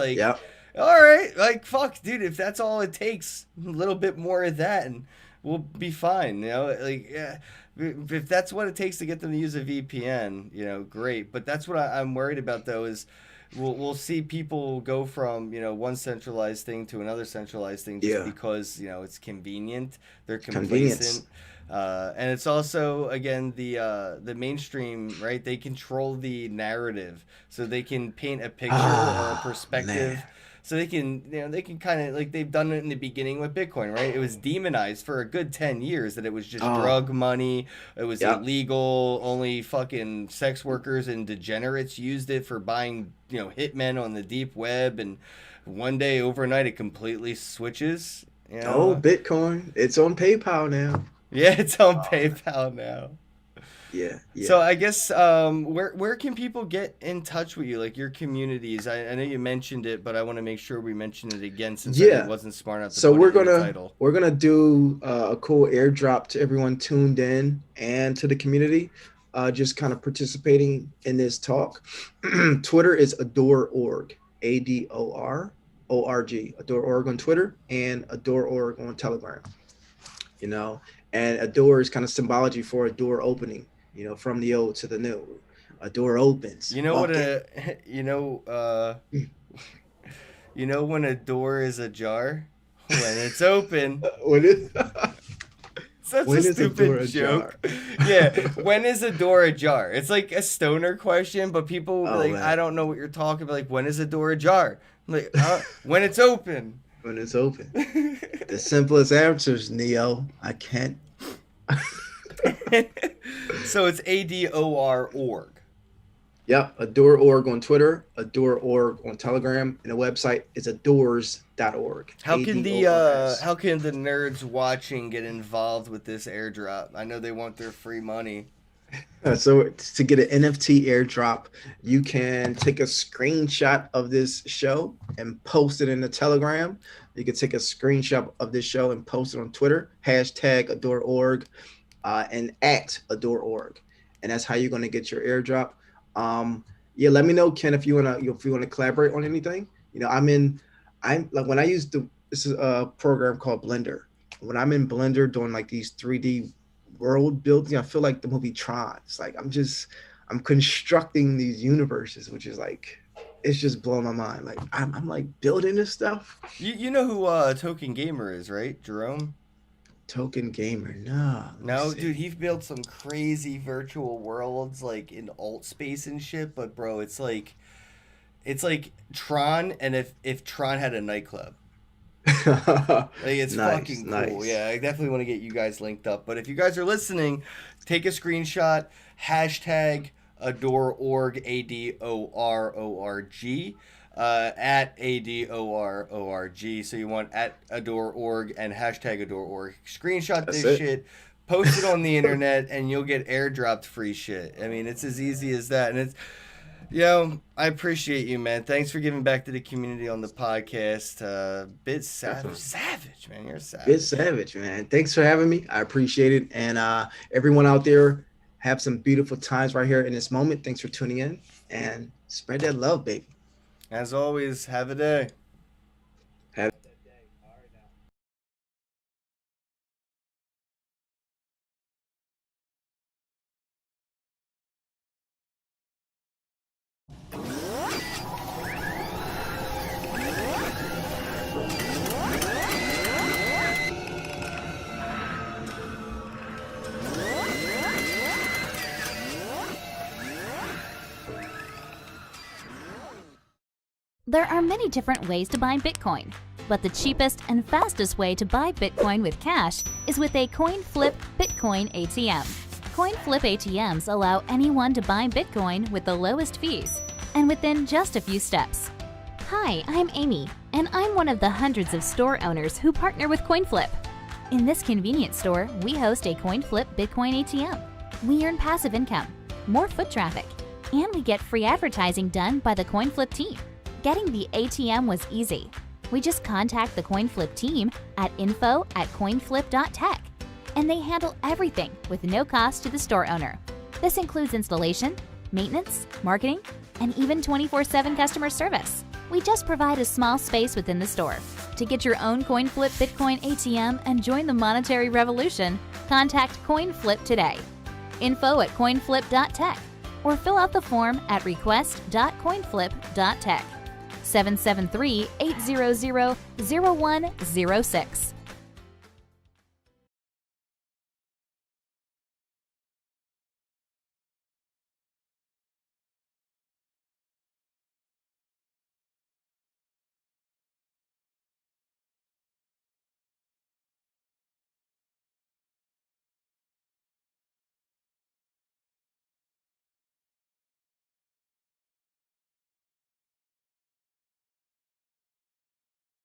B: All right, like fuck, dude. If that's all it takes, a little bit more of that, and we'll be fine. You know, like yeah, if that's what it takes to get them to use a VPN, you know, great. But that's what I'm worried about, though, is we'll see people go from, you know, one centralized thing to another centralized thing just because, you know, it's convenient. They're complacent. And it's also, again, the mainstream, right? They control the narrative, so they can paint a picture or a perspective. Man. So they can, you know, they can kind of, like they've done it in the beginning with Bitcoin, right? It was demonized for a good 10 years that it was just drug money. It was illegal. Only fucking sex workers and degenerates used it for buying, you know, hitmen on the deep web. And one day, overnight, it completely switches. You know?
C: Bitcoin. It's on PayPal now.
B: Yeah, it's on PayPal now.
C: Yeah.
B: So I guess where can people get in touch with you, like your communities? I know you mentioned it, but I want to make sure we mention it again since I wasn't smart enough to put it in the title.
C: We're gonna do a cool airdrop to everyone tuned in and to the community, just kind of participating in this talk. Twitter is adore.org, ADOR.org, adore.org on Twitter and adore.org on Telegram. You know, and a door is kind of symbology for a door opening. You know, from the old to the new, a door opens.
B: You know you know when a door is ajar, when it's open. Such a stupid joke. Yeah, when is a door ajar? It's like a stoner question, but people like, man. I don't know what you're talking about. Like, when is a door ajar? I'm like, when it's open.
C: When it's open. The simplest answers, Neo. I can't.
B: So it's ADOR.org.
C: Yep, adore.org on Twitter, adore.org on Telegram, and the website is adores.org.
B: How can the nerds watching get involved with this airdrop? I know they want their free money.
C: So to get an NFT airdrop, you can take a screenshot of this show and post it in the Telegram. You can take a screenshot of this show and post it on Twitter, hashtag adore.org. And at adore.org, and that's how you're gonna get your airdrop. Let me know, Ken, if you wanna collaborate on anything. You know, I'm like when I use this is a program called Blender. When I'm in Blender doing like these 3D world building, I feel like the movie Tron. It's like I'm constructing these universes, which is like it's just blowing my mind. Like I'm like building this stuff.
B: You know who Token Gamer is, right? Jerome?
C: Token Gamer,
B: no, dude, he built some crazy virtual worlds like in alt space and shit. But bro, it's like Tron, and if Tron had a nightclub, like it's fucking cool. Nice. Yeah, I definitely want to get you guys linked up. But if you guys are listening, take a screenshot, hashtag adore.org, ADORORG. At ADORORG. So you want at adore.org and hashtag adore.org. Screenshot this shit, post it on the internet, and you'll get airdropped free shit. I mean, it's as easy as that. And it's, you know, I appreciate you, man. Thanks for giving back to the community on the podcast. Bit savage, man. You're a savage.
C: Bit savage, man. Thanks for having me. I appreciate it. And everyone out there, have some beautiful times right here in this moment. Thanks for tuning in and spread that love, baby.
B: As always, have a day.
C: Have a day. All right now.
A: There are many different ways to buy Bitcoin, but the cheapest and fastest way to buy Bitcoin with cash is with a coin flip Bitcoin ATM. Coin flip ATMs allow anyone to buy Bitcoin with the lowest fees and within just a few steps. Hi, I'm Amy, and I'm one of the hundreds of store owners who partner with CoinFlip. In this convenient store, we host a CoinFlip Bitcoin ATM. We earn passive income, more foot traffic, and we get free advertising done by the CoinFlip team. Getting the ATM was easy. We just contact the CoinFlip team at info@coinflip.tech, and they handle everything with no cost to the store owner. This includes installation, maintenance, marketing, and even 24/7 customer service. We just provide a small space within the store. To get your own CoinFlip Bitcoin ATM and join the monetary revolution, contact CoinFlip today. info@coinflip.tech or fill out the form at request.coinflip.tech. 773-800-0106.